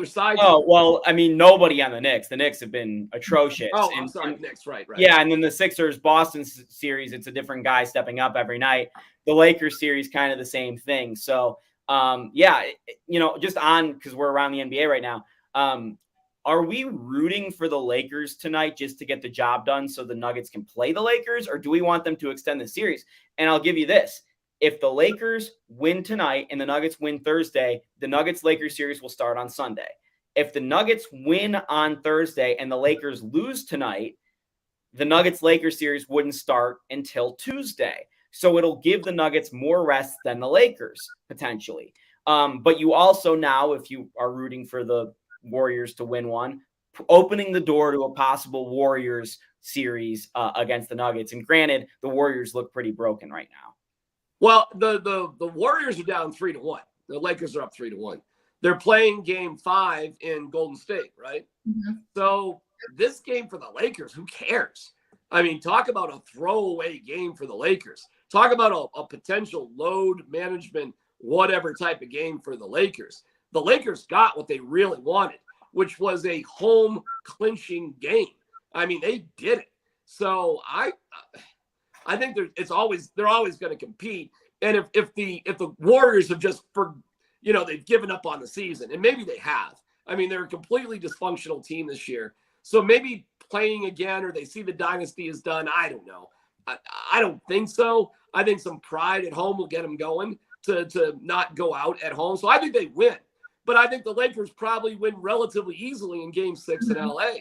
side?
Oh, well, I mean, nobody on the Knicks. The Knicks have been atrocious.
Oh, I'm sorry, Knicks, right.
Yeah, and then the Sixers Boston series, it's a different guy stepping up every night. The Lakers series, kind of the same thing. So, just on, because we're around the NBA right now. Are we rooting for the Lakers tonight just to get the job done so the Nuggets can play the Lakers, or do we want them to extend the series? And I'll give you this. If the Lakers win tonight and the Nuggets win Thursday, the Nuggets-Lakers series will start on Sunday. If the Nuggets win on Thursday and the Lakers lose tonight, the Nuggets-Lakers series wouldn't start until Tuesday. So it'll give the Nuggets more rest than the Lakers, potentially. But you also now, if you are rooting for the Warriors to win one, opening the door to a possible Warriors series against the Nuggets. And granted, the Warriors look pretty broken right now.
Well, the Warriors are down 3-1. The Lakers are up 3-1. They're playing game 5 in Golden State, right? Mm-hmm. So this game for the Lakers, who cares? I mean, talk about a throwaway game for the Lakers. Talk about a potential load management, whatever type of game for the Lakers. The Lakers got what they really wanted, which was a home clinching game. I mean, they did it. So I think they're always going to compete. And if the Warriors have just they've given up on the season, and maybe they have. I mean, they're a completely dysfunctional team this year. So maybe playing again, or they see the dynasty is done. I don't know. I don't think so. I think some pride at home will get them going to not go out at home. So I think they win. But I think the Lakers probably win relatively easily in Game 6 in LA.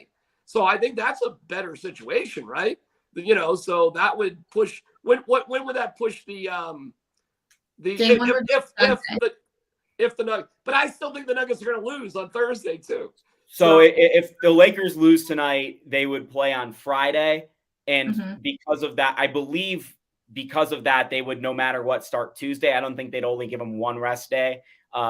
So I think that's a better situation, right? So that would push. When would that push the if the Nuggets? But I still think the Nuggets are going to lose on Thursday too.
So if the Lakers lose tonight, they would play on Friday, and because of that, I believe they would no matter what start Tuesday. I don't think they'd only give them one rest day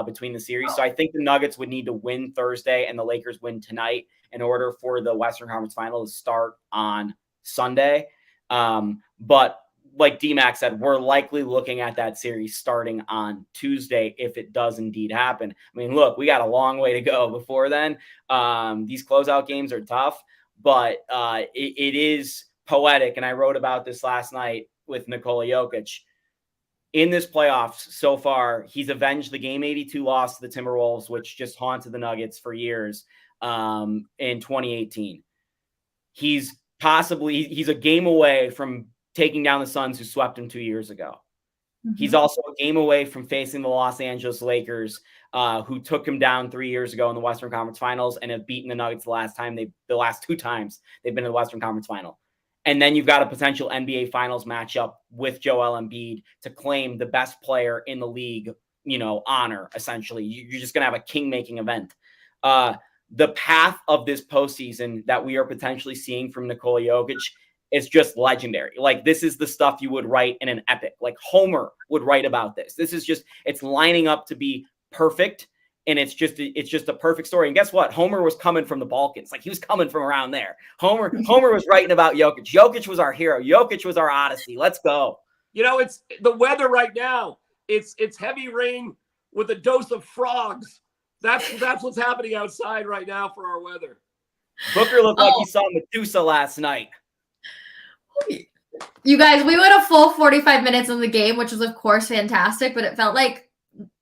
between the series. So I think the Nuggets would need to win Thursday and the Lakers win tonight in order for the Western Conference Final to start on Sunday. But like D-Mac said, we're likely looking at that series starting on Tuesday if it does indeed happen. I mean, look, we got a long way to go before then. These closeout games are tough, but it is poetic. And I wrote about this last night with Nikola Jokic. In this playoffs so far, he's avenged the Game 82 loss to the Timberwolves, which just haunted the Nuggets for years in 2018. He's a game away from taking down the Suns, who swept him 2 years ago. Mm-hmm. He's also a game away from facing the Los Angeles Lakers, who took him down 3 years ago in the Western Conference Finals and have beaten the Nuggets the last 2 times they've been in the Western Conference Final. And then you've got a potential NBA Finals matchup with Joel Embiid to claim the best player in the league, honor, essentially. You're just going to have a king-making event. The path of this postseason that we are potentially seeing from Nikola Jokic is just legendary. Like, this is the stuff you would write in an epic. Like, Homer would write about this. This is just, it's lining up to be perfect. And it's just a perfect story. And guess what? Homer was coming from the Balkans. Like, he was coming from around there. Homer was writing about Jokic. Jokic was our hero. Jokic was our Odyssey. Let's go.
It's the weather right now. It's heavy rain with a dose of frogs. That's what's happening outside right now for our weather.
Booker looked like he saw Medusa last night.
You guys, we went a full 45 minutes of the game, which was of course fantastic, but it felt like,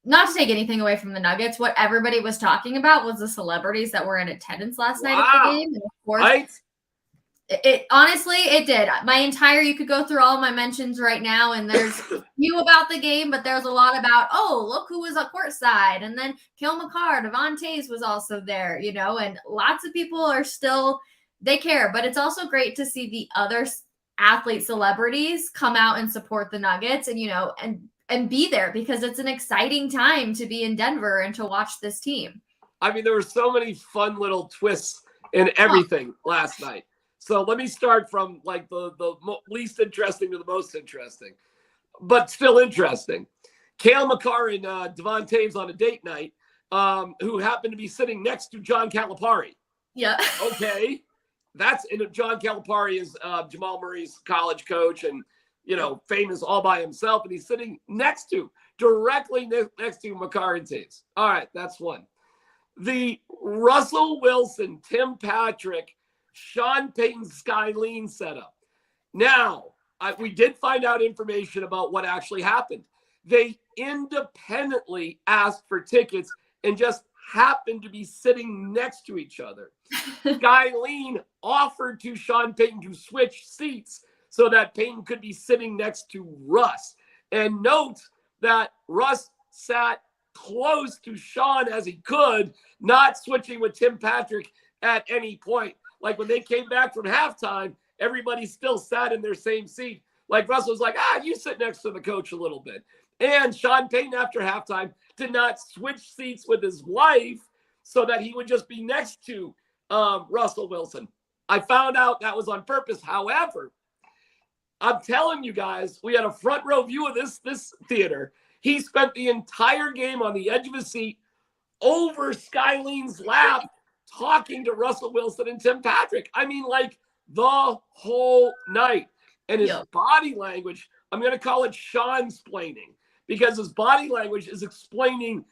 not to take anything away from the Nuggets, what everybody was talking about was the celebrities that were in attendance last night at the game. And of course, It honestly, it did. You could go through all of my mentions right now, and there's a few about the game, but there's a lot about, oh, look who was at courtside. And then Kale McCarr, Devon Tays was also there, and lots of people are still, they care. But it's also great to see the other athlete celebrities come out and support the Nuggets and be there, because it's an exciting time to be in Denver and to watch this team.
I mean, there were so many fun little twists in everything last night. So let me start from like the least interesting to the most interesting, but still interesting. Kale McCarr and Devon Taves on a date night, who happened to be sitting next to John Calipari.
Yeah.
Okay. John Calipari is Jamal Murray's college coach and, famous all by himself. And he's sitting directly next to McCarr and Taves. All right. That's one. The Russell Wilson, Tim Patrick, Sean Payton, Skylene setup. Now, we did find out information about what actually happened. They independently asked for tickets and just happened to be sitting next to each other. Skylene offered to Sean Payton to switch seats so that Payton could be sitting next to Russ. And note that Russ sat close to Sean as he could, not switching with Tim Patrick at any point. Like when they came back from halftime, everybody still sat in their same seat. Like Russell was like, you sit next to the coach a little bit. And Sean Payton after halftime did not switch seats with his wife so that he would just be next to Russell Wilson. I found out that was on purpose. However, I'm telling you guys, we had a front row view of this theater. He spent the entire game on the edge of his seat over Skylene's lap, talking to Russell Wilson and Tim Patrick. I mean, like the whole night. And his body language, I'm going to call it Sean-splaining, because his body language is explaining,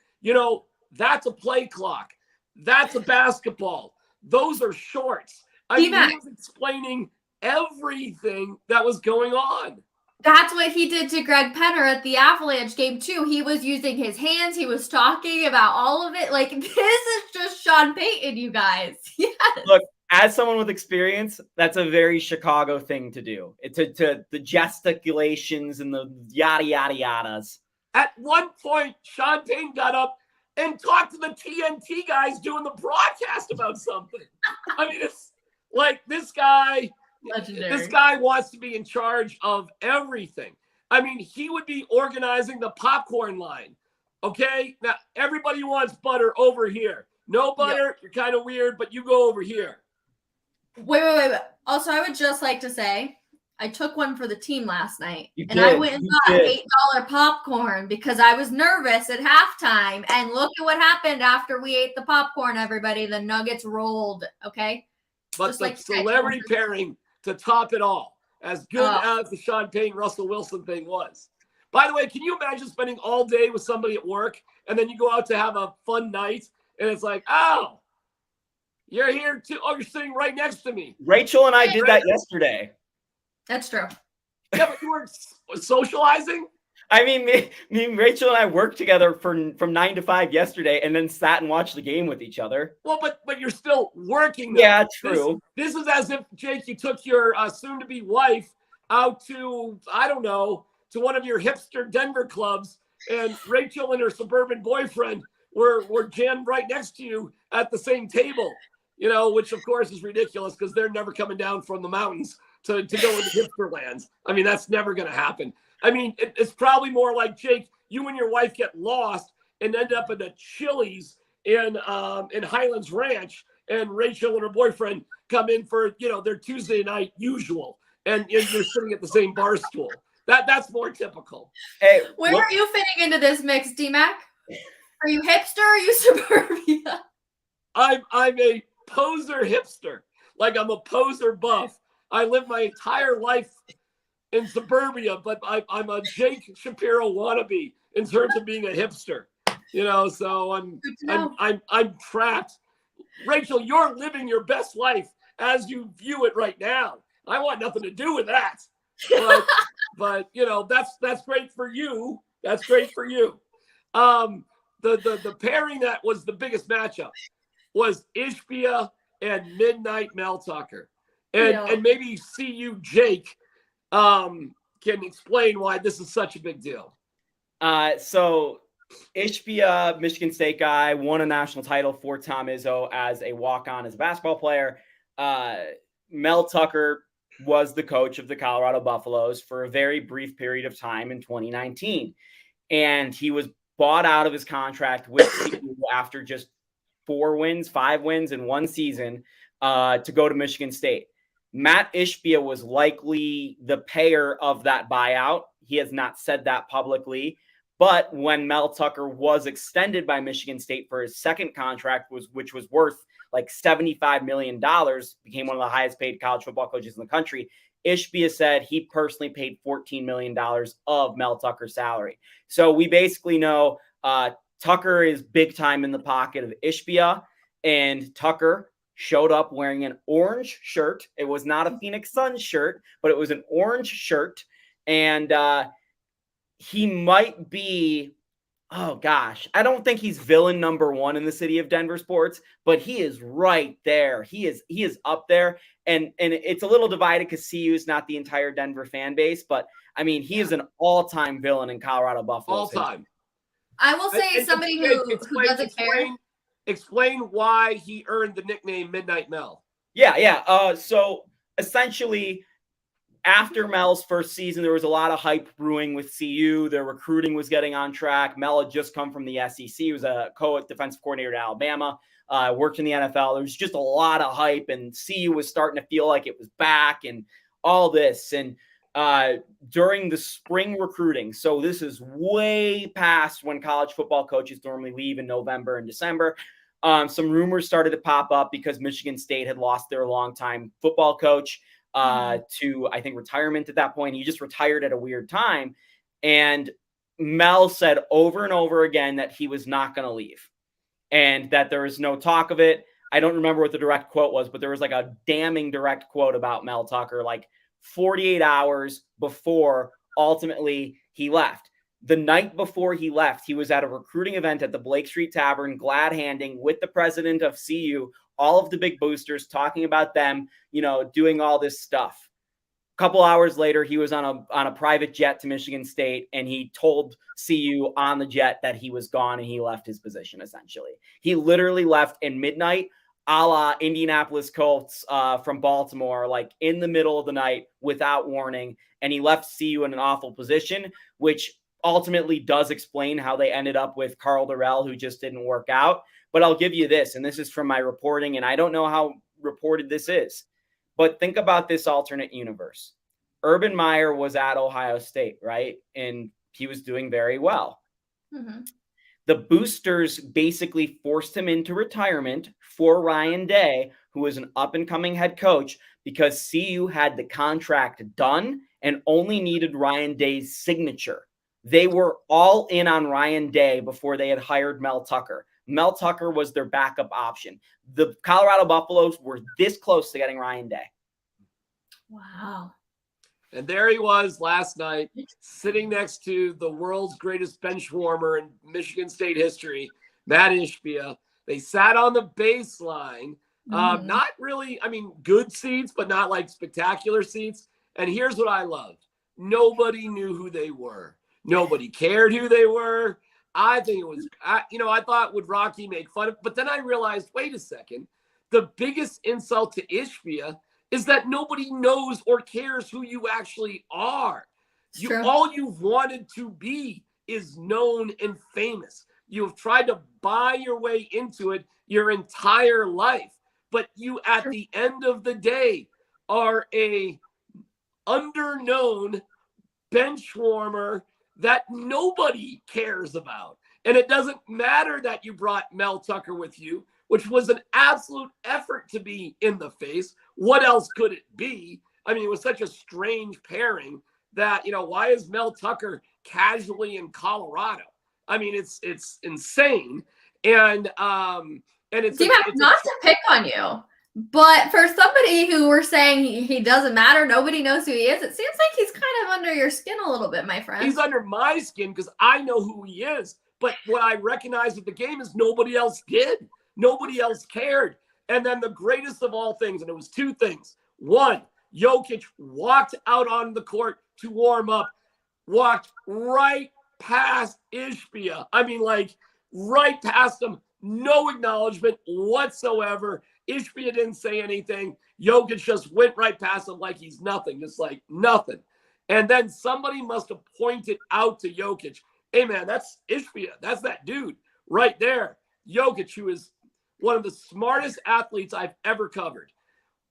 that's a play clock. That's a basketball. Those are shorts. He was explaining everything that was going on.
That's what he did to Greg Penner at the Avalanche game, too. He was using his hands. He was talking about all of it. Like, this is just Sean Payton, you guys. Yes.
Look, as someone with experience, that's a very Chicago thing to do. To the gesticulations and the yada, yada, yadas.
At one point, Sean Payton got up and talked to the TNT guys doing the broadcast about something. I mean, it's like this guy... Legendary. This guy wants to be in charge of everything. I mean, he would be organizing the popcorn line. Okay? Now, everybody wants butter over here. No butter, You're kind of weird, but you go over here.
Wait. Also, I would just like to say, I took one for the team last night.
I
went and bought $8 popcorn because I was nervous at halftime. And look at what happened after we ate the popcorn, everybody. The Nuggets rolled, okay?
But
just
the celebrity pairing to top it all, as good as the Sean Payton, Russell Wilson thing was. By the way, can you imagine spending all day with somebody at work and then you go out to have a fun night and it's like, oh, you're here too. Oh, you're sitting right next to me.
Rachel and I did that yesterday.
That's true.
Yeah, but you weren't socializing?
I mean, me and Rachel and I worked together from 9 to 5 yesterday and then sat and watched the game with each other.
Well, but you're still working, though.
Yeah, true.
This is as if, Jake, you took your soon-to-be wife out to, I don't know, to one of your hipster Denver clubs, and Rachel and her suburban boyfriend were jammed right next to you at the same table, which, of course, is ridiculous because they're never coming down from the mountains to go into hipster lands. I mean, that's never going to happen. I mean, it's probably more like, Jake, you and your wife get lost and end up at a Chili's in Highlands Ranch, and Rachel and her boyfriend come in for, their Tuesday night usual, and you're sitting at the same bar stool. That's more typical.
Hey,
where are you fitting into this mix, D-Mac? Are you hipster or are you suburbia?
I'm a poser hipster. Like, I'm a poser buff. I live my entire life in suburbia, but I'm a Jake Shapiro wannabe in terms of being a hipster, so I'm trapped. Rachel, you're living your best life as you view it right now. I want nothing to do with that. But that's great for you. That's great for you. The pairing that was the biggest matchup was Ishbia and Midnight Mel Tucker. And maybe Jake can explain why this is such a big deal.
So Ishbia, Michigan State guy, won a national title for Tom Izzo as a walk-on as a basketball player. Mel Tucker was the coach of the Colorado Buffaloes for a very brief period of time in 2019. And he was bought out of his contract with CU after just 5 wins in one season to go to Michigan State. Matt Ishbia was likely the payer of that buyout. He has not said that publicly. But when Mel Tucker was extended by Michigan State for his second contract, which was worth like $75 million, became one of the highest paid college football coaches in the country, Ishbia said he personally paid $14 million of Mel Tucker's salary. So we basically know Tucker is big time in the pocket of Ishbia, and Tucker showed up wearing an orange shirt. It was not a Phoenix Suns shirt, but it was an orange shirt. And he might be, oh gosh, I don't think he's villain number one in the city of Denver sports, but he is right there. He is up there. And it's a little divided because CU is not the entire Denver fan base, but I mean, he is an all-time villain in Colorado Buffalo.
All-time.
I will say somebody who doesn't care.
Explain why he earned the nickname Midnight Mel.
Yeah. So essentially, after Mel's first season, there was a lot of hype brewing with CU. Their recruiting was getting on track. Mel had just come from the SEC. He was a co-defensive coordinator at Alabama, worked in the NFL. There was just a lot of hype, and CU was starting to feel like it was back and all this. And during the spring recruiting, so this is way past when college football coaches normally leave in November and December, some rumors started to pop up because Michigan State had lost their longtime football coach to, I think, retirement at that point. He just retired at a weird time. And Mel said over and over again that he was not going to leave and that there was no talk of it. I don't remember what the direct quote was, but there was like a damning direct quote about Mel Tucker, like 48 hours before ultimately he left. The night before he left, he was at a recruiting event at the Blake Street Tavern, glad handing with the president of CU, all of the big boosters, talking about them, doing all this stuff. A couple hours later, he was on a private jet to Michigan State, and he told CU on the jet that he was gone and he left his position, essentially. He literally left in midnight, a la Indianapolis Colts from Baltimore, like in the middle of the night without warning, and he left CU in an awful position, which ultimately does explain how they ended up with Carl Durrell, who just didn't work out. But I'll give you this, and this is from my reporting, and I don't know how reported this is, but think about this alternate universe. Urban Meyer was at Ohio State, right? And he was doing very well. Mm-hmm. The boosters basically forced him into retirement for Ryan Day, who was an up-and-coming head coach, because CU had the contract done and only needed Ryan Day's signature. They were all in on Ryan Day before they had hired Mel Tucker. Mel Tucker was their backup option. The Colorado Buffaloes were this close to getting Ryan Day.
Wow.
And there he was last night, sitting next to the world's greatest bench warmer in Michigan State history, Matt Ishbia. They sat on the baseline. Not really, good seats, but not like spectacular seats. And here's what I loved. Nobody knew who they were. Nobody cared who they were. I think it was, I thought would Rocky make fun of, but then I realized, wait a second, the biggest insult to Ishbia is that nobody knows or cares who you actually are. All you've wanted to be is known and famous. You've tried to buy your way into it your entire life, but you, at the end of the day, are a underknown bench warmer that nobody cares about. And it doesn't matter that you brought Mel Tucker with you, which was an absolute effort to be in the face. What else could it be? It was such a strange pairing that, why is Mel Tucker casually in Colorado? It's insane. And it's
not to pick on you, but for somebody who we're saying he doesn't matter, nobody knows who he is, it seems like he's kind of under your skin a little bit, my friend.
He's under my skin because I know who he is. But what I recognize with the game is nobody else did. Nobody else cared. And then the greatest of all things, and it was two things. One, Jokic walked out on the court to warm up, walked right past Ishbia. I mean, like, right past him. No acknowledgement whatsoever. Ishbia didn't say anything. Jokic just went right past him like he's nothing, just like nothing. And then somebody must have pointed out to Jokic, hey, man, that's Ishbia. That's that dude right there. Jokic, who is one of the smartest athletes I've ever covered.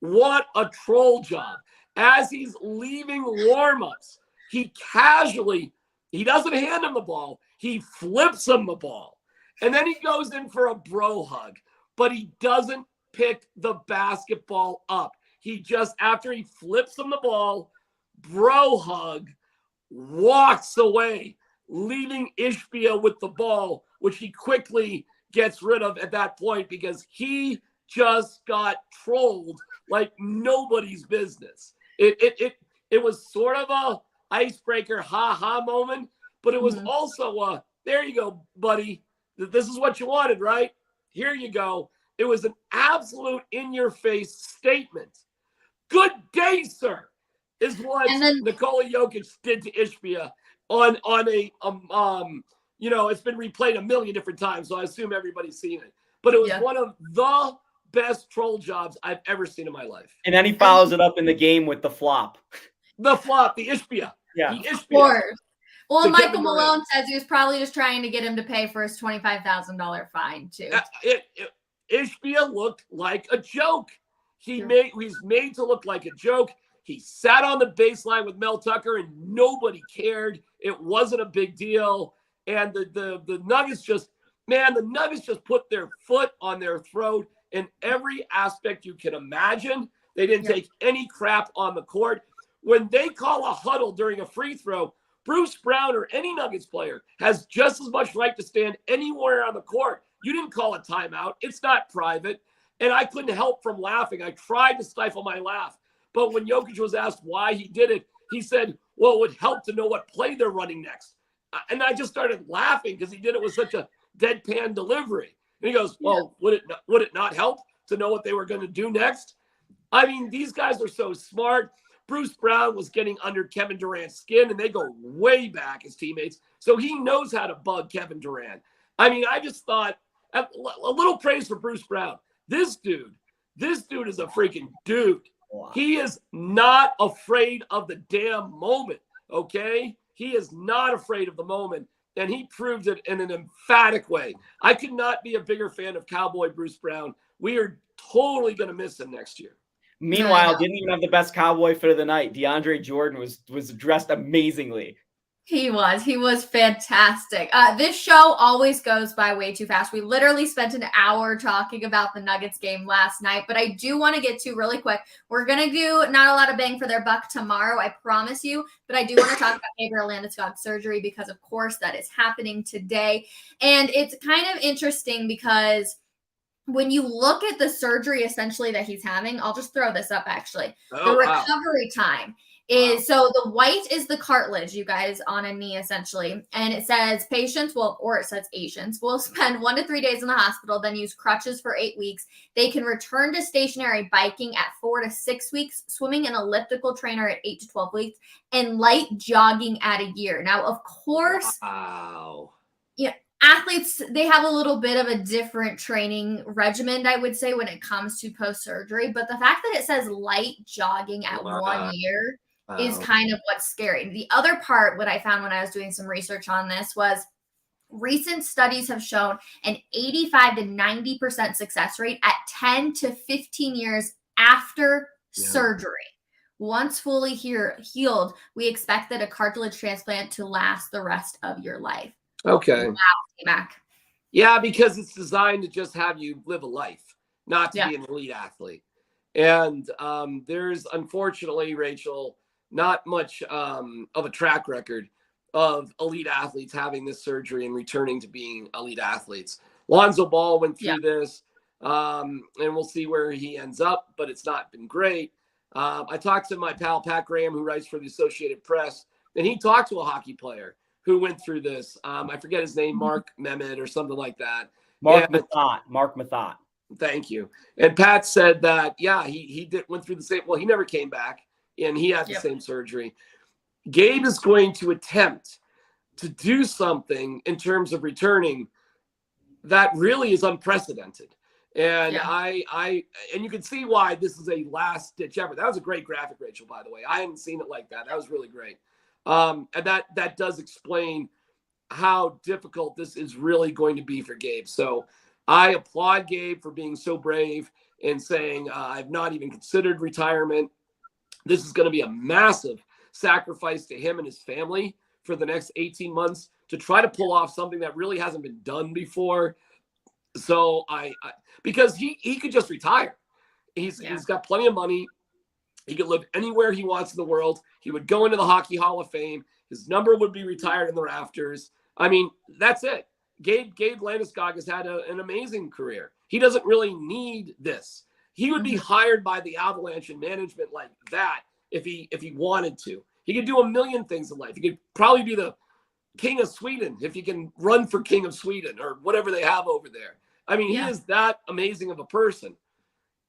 What a troll job. As he's leaving warm-ups, he doesn't hand him the ball. He flips him the ball. And then he goes in for a bro hug, but he doesn't pick the basketball up. He just, after he flips him the ball, bro hug, walks away, leaving Ishbia with the ball, which he quickly gets rid of at that point because he just got trolled like nobody's business. It was sort of a icebreaker ha-ha moment, but it was also a, there you go, buddy. This is what you wanted, right? Here you go. It was an absolute in-your-face statement. Good day, sir, is what Nikola Jokic did to Ishbia on a it's been replayed a million different times, so I assume everybody's seen it. But it was one of the best troll jobs I've ever seen in my life.
And then he follows it up in the game with the flop.
The flop, the Ishbia.
Yeah.
The Ishbia.
Of course. Well,
So
Michael Malone says he was probably just trying to get him to pay for his $25,000 fine, too.
Ishbia looked like a joke. He's made to look like a joke. He sat on the baseline with Mel Tucker and nobody cared. It wasn't a big deal. And the Nuggets just put their foot on their throat in every aspect you can imagine. They didn't take any crap on the court. When they call a huddle during a free throw, Bruce Brown or any Nuggets player has just as much right to stand anywhere on the court. You didn't call a timeout. It's not private. And I couldn't help from laughing. I tried to stifle my laugh. But when Jokic was asked why he did it, he said, well, it would help to know what play they're running next. And I just started laughing because he did it with such a deadpan delivery. And he goes, well, would it not help to know what they were going to do next? I mean, these guys are so smart. Bruce Brown was getting under Kevin Durant's skin, and they go way back as teammates. So he knows how to bug Kevin Durant. I mean, I just thought a little praise for Bruce Brown. This dude is a freaking dude. Wow. He is not afraid of the damn moment, okay? He is not afraid of the moment, and he proved it in an emphatic way. I could not be a bigger fan of Cowboy Bruce Brown. We are totally going to miss him next year.
Meanwhile, didn't even have the best Cowboy fit of the night. DeAndre Jordan was dressed amazingly.
He was fantastic. This show always goes by way too fast. We literally spent an hour talking about the Nuggets game last night, but I do want to get to really quick. We're going to do not a lot of bang for their buck tomorrow, I promise you, but I do want to talk about Gabriel Landeskog surgery because, of course, that is happening today. And it's kind of interesting because when you look at the surgery essentially that he's having, I'll just throw this up actually. The recovery time is so the white is the cartilage, you guys, on a knee essentially. And it says patients will spend 1 to 3 days in the hospital, then use crutches for 8 weeks. They can return to stationary biking at 4 to 6 weeks, swimming and elliptical trainer at 8 to 12 weeks, and light jogging at a year. Now, of course, athletes, they have a little bit of a different training regimen, I would say, when it comes to post-surgery. But the fact that it says light jogging at 1 year is kind of what's scary. The other part, what I found when I was doing some research on this was recent studies have shown an 85 to 90% success rate at 10 to 15 years after surgery. Once fully healed, we expect that a cartilage transplant to last the rest of your life.
Okay.
Wow, T-Mac.
Yeah, because it's designed to just have you live a life, not to be an elite athlete. And there's, unfortunately, Rachel, not much of a track record of elite athletes having this surgery and returning to being elite athletes. Lonzo Ball went through this, and we'll see where he ends up, but it's not been great. I talked to my pal, Pat Graham, who writes for the Associated Press, and he talked to a hockey player who went through this. I forget his name, Mark Mehmet or something like that.
Mark Mathot.
Thank you. And Pat said that, yeah, he went through the same. Well, he never came back, and he had the same surgery. Gabe is going to attempt to do something in terms of returning that really is unprecedented. And and you can see why this is a last ditch effort. That was a great graphic, Rachel, by the way. I hadn't seen it like that. That was really great. And that does explain how difficult this is really going to be for Gabe. So I applaud Gabe for being so brave and saying, I've not even considered retirement. This is going to be a massive sacrifice to him and his family for the next 18 months to try to pull off something that really hasn't been done before. So because he could just retire. He's got plenty of money. He could live anywhere he wants in the world. He would go into the Hockey Hall of Fame. His number would be retired in the rafters. I mean, that's it. Gabe Landeskog has had an amazing career. He doesn't really need this. He would be hired by the Avalanche and management like that if he wanted to. He could do a million things in life. He could probably be the King of Sweden if he can run for King of Sweden or whatever they have over there. I mean, he is that amazing of a person.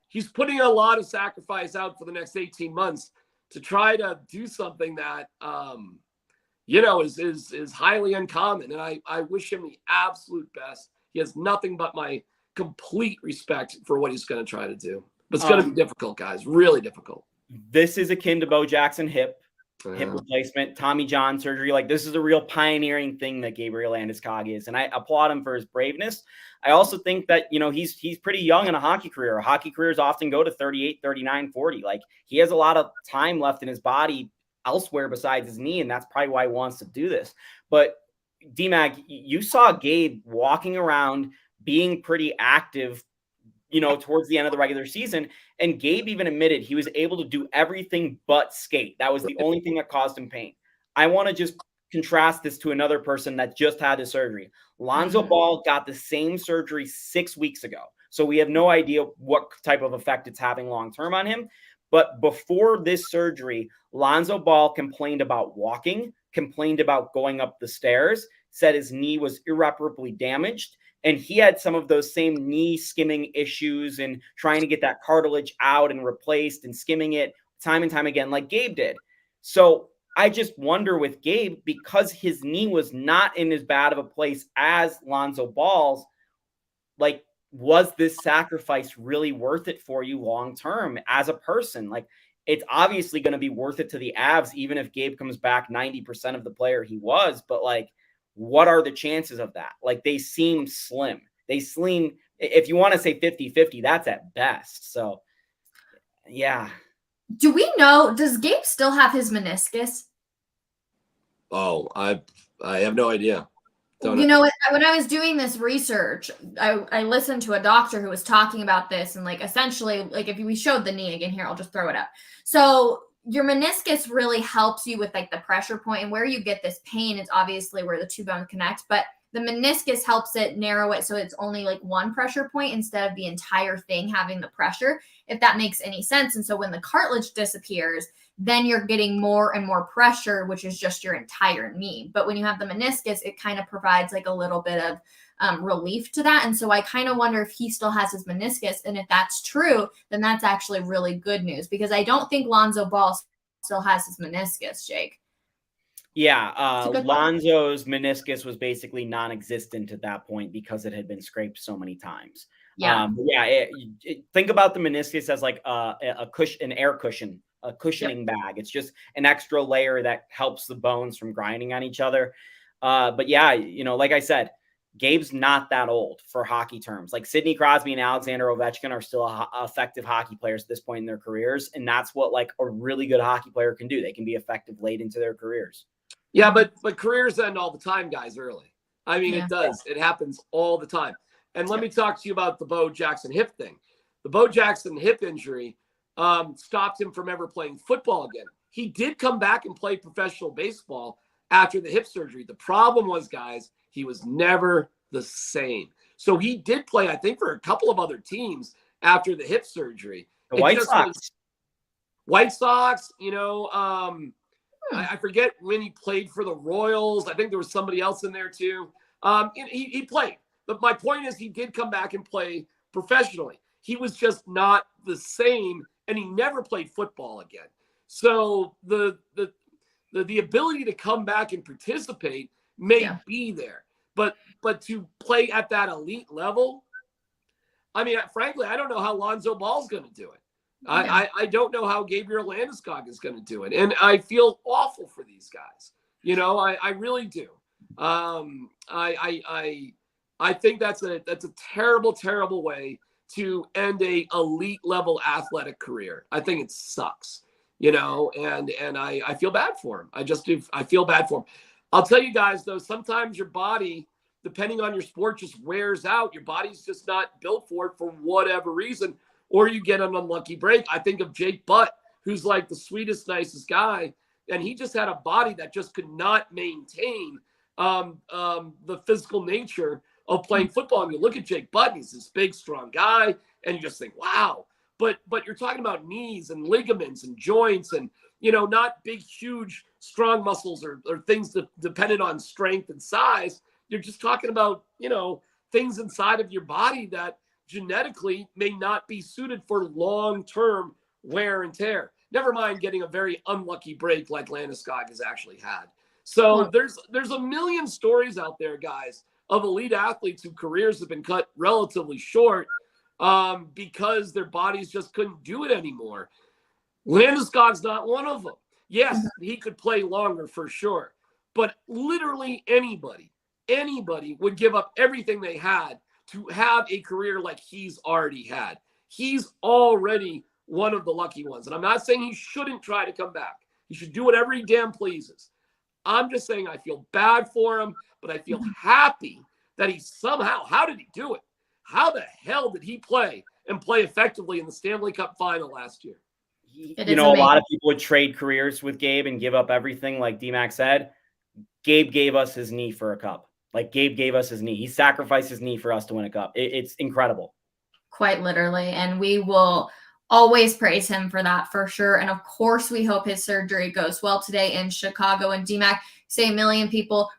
He's putting a lot of sacrifice out for the next 18 months to try to do something that, is highly uncommon. And I wish him the absolute best. He has nothing but my complete respect for what he's going to try to do. But it's going to be difficult, guys. Really difficult.
This is akin to Bo Jackson hip replacement, Tommy John surgery. Like, this is a real pioneering thing that Gabriel Landeskog is. And I applaud him for his braveness. I also think that, he's pretty young in a hockey career. Hockey careers often go to 38, 39, 40. Like, he has a lot of time left in his body elsewhere besides his knee. And that's probably why he wants to do this. But D-Mac, you saw Gabe walking around being pretty active, towards the end of the regular season. And Gabe even admitted he was able to do everything but skate. That was the only thing that caused him pain. I want to just contrast this to another person that just had his surgery. Lonzo Ball got the same surgery 6 weeks ago. So we have no idea what type of effect it's having long-term on him. But before this surgery, Lonzo Ball complained about walking, complained about going up the stairs, said his knee was irreparably damaged. And he had some of those same knee skimming issues and trying to get that cartilage out and replaced and skimming it time and time again, like Gabe did. So I just wonder with Gabe, because his knee was not in as bad of a place as Lonzo Ball's, like, was this sacrifice really worth it for you long-term as a person? Like, it's obviously going to be worth it to the Avs, even if Gabe comes back 90% of the player he was, but like, what are the chances of that? Like, they seem slim. If you want to say 50-50, that's at best. So, yeah.
Do we know, does Gabe still have his meniscus?
Oh, I have no idea.
When I was doing this research, I listened to a doctor who was talking about this, and like, essentially, like, if we showed the knee again here, I'll just throw it up. So your meniscus really helps you with like the pressure point, and where you get this pain is obviously where the two bones connect, but the meniscus helps it narrow it so it's only like one pressure point instead of the entire thing having the pressure, if that makes any sense. And so when the cartilage disappears, then you're getting more and more pressure, which is just your entire knee. But when you have the meniscus, it kind of provides like a little bit of relief to that. And so I kind of wonder if he still has his meniscus. And if that's true, then that's actually really good news, because I don't think Lonzo Ball still has his meniscus, Jake.
Yeah, Lonzo's meniscus was basically non-existent at that point because it had been scraped so many times.
Yeah.
Think about the meniscus as like a cushion, an air cushion, a cushioning bag. It's just an extra layer that helps the bones from grinding on each other. But yeah, like I said, Gabe's not that old for hockey terms. Like Sidney Crosby and Alexander Ovechkin are still effective hockey players at this point in their careers. And that's what like a really good hockey player can do. They can be effective late into their careers.
Yeah, but careers end all the time, guys, early. I mean, it does. It happens all the time. And let me talk to you about the Bo Jackson hip thing. The Bo Jackson hip injury stopped him from ever playing football again. He did come back and play professional baseball after the hip surgery. The problem was, guys, he was never the same. So he did play, I think, for a couple of other teams after the hip surgery.
The White Sox.
White Sox, I forget when he played for the Royals. I think there was somebody else in there too. He played. But my point is he did come back and play professionally. He was just not the same, and he never played football again. So the ability to come back and participate may be there, but to play at that elite level, I mean, frankly, I don't know how Lonzo Ball's going to do it. I don't know how Gabriel Landeskog is going to do it, and I feel awful for these guys. You know, I really do. I think that's a terrible, terrible way to end a elite level athletic career. I think it sucks, you know, and I feel bad for him. I just do. I feel bad for him. I'll tell you guys though, sometimes your body, depending on your sport, just wears out. Your body's just not built for it for whatever reason, or you get an unlucky break. I think of Jake Butt, who's like the sweetest, nicest guy, and he just had a body that just could not maintain the physical nature of playing football. And you look at Jake Butt, he's this big, strong guy, and you just think, wow. But you're talking about knees and ligaments and joints and, you know, not big, huge, strong muscles or things dependent on strength and size. You're just talking about, you know, things inside of your body that genetically may not be suited for long-term wear and tear. Never mind getting a very unlucky break like Landeskog has actually had. So there's a million stories out there, guys, of elite athletes whose careers have been cut relatively short because their bodies just couldn't do it anymore. Landeskog's not one of them. Yes, he could play longer for sure, but literally anybody would give up everything they had to have a career like he's already had. He's already one of the lucky ones. And I'm not saying he shouldn't try to come back. He should do whatever he damn pleases. I'm just saying I feel bad for him, but I feel happy that he somehow, how did he do it? How the hell did he play and play effectively in the Stanley Cup final last year?
You know, a lot of people would trade careers with Gabe and give up everything, like D-Mac said. Gabe gave us his knee for a cup. Like, Gabe gave us his knee. He sacrificed his knee for us to win a cup. It's incredible.
Quite literally. And we will always praise him for that, for sure. And of course, we hope his surgery goes well today in Chicago. And D-Mac, say a million people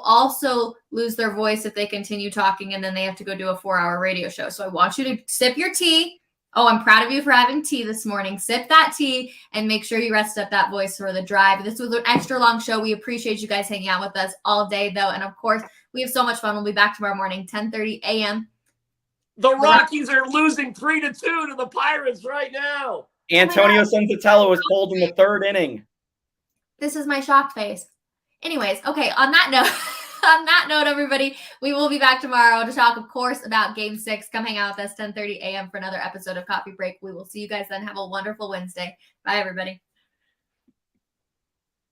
also lose their voice if they continue talking, and then they have to go do a 4-hour radio show. So I want you to sip your tea. Oh, I'm proud of you for having tea this morning. Sip that tea and make sure you rest up that voice for the drive. This was an extra long show. We appreciate you guys hanging out with us all day, though. And of course, we have so much fun. We'll be back tomorrow morning, 10:30 a.m.
The Rockies are losing 3-2 to the Pirates right now.
Antonio Sensatello was pulled in the third inning.
This is my shocked face. Anyways, okay, on that note, everybody, we will be back tomorrow to talk, of course, about Game 6. Come hang out with us 10:30 a.m. for another episode of Coffee Break. We will see you guys then. Have a wonderful Wednesday. Bye, everybody.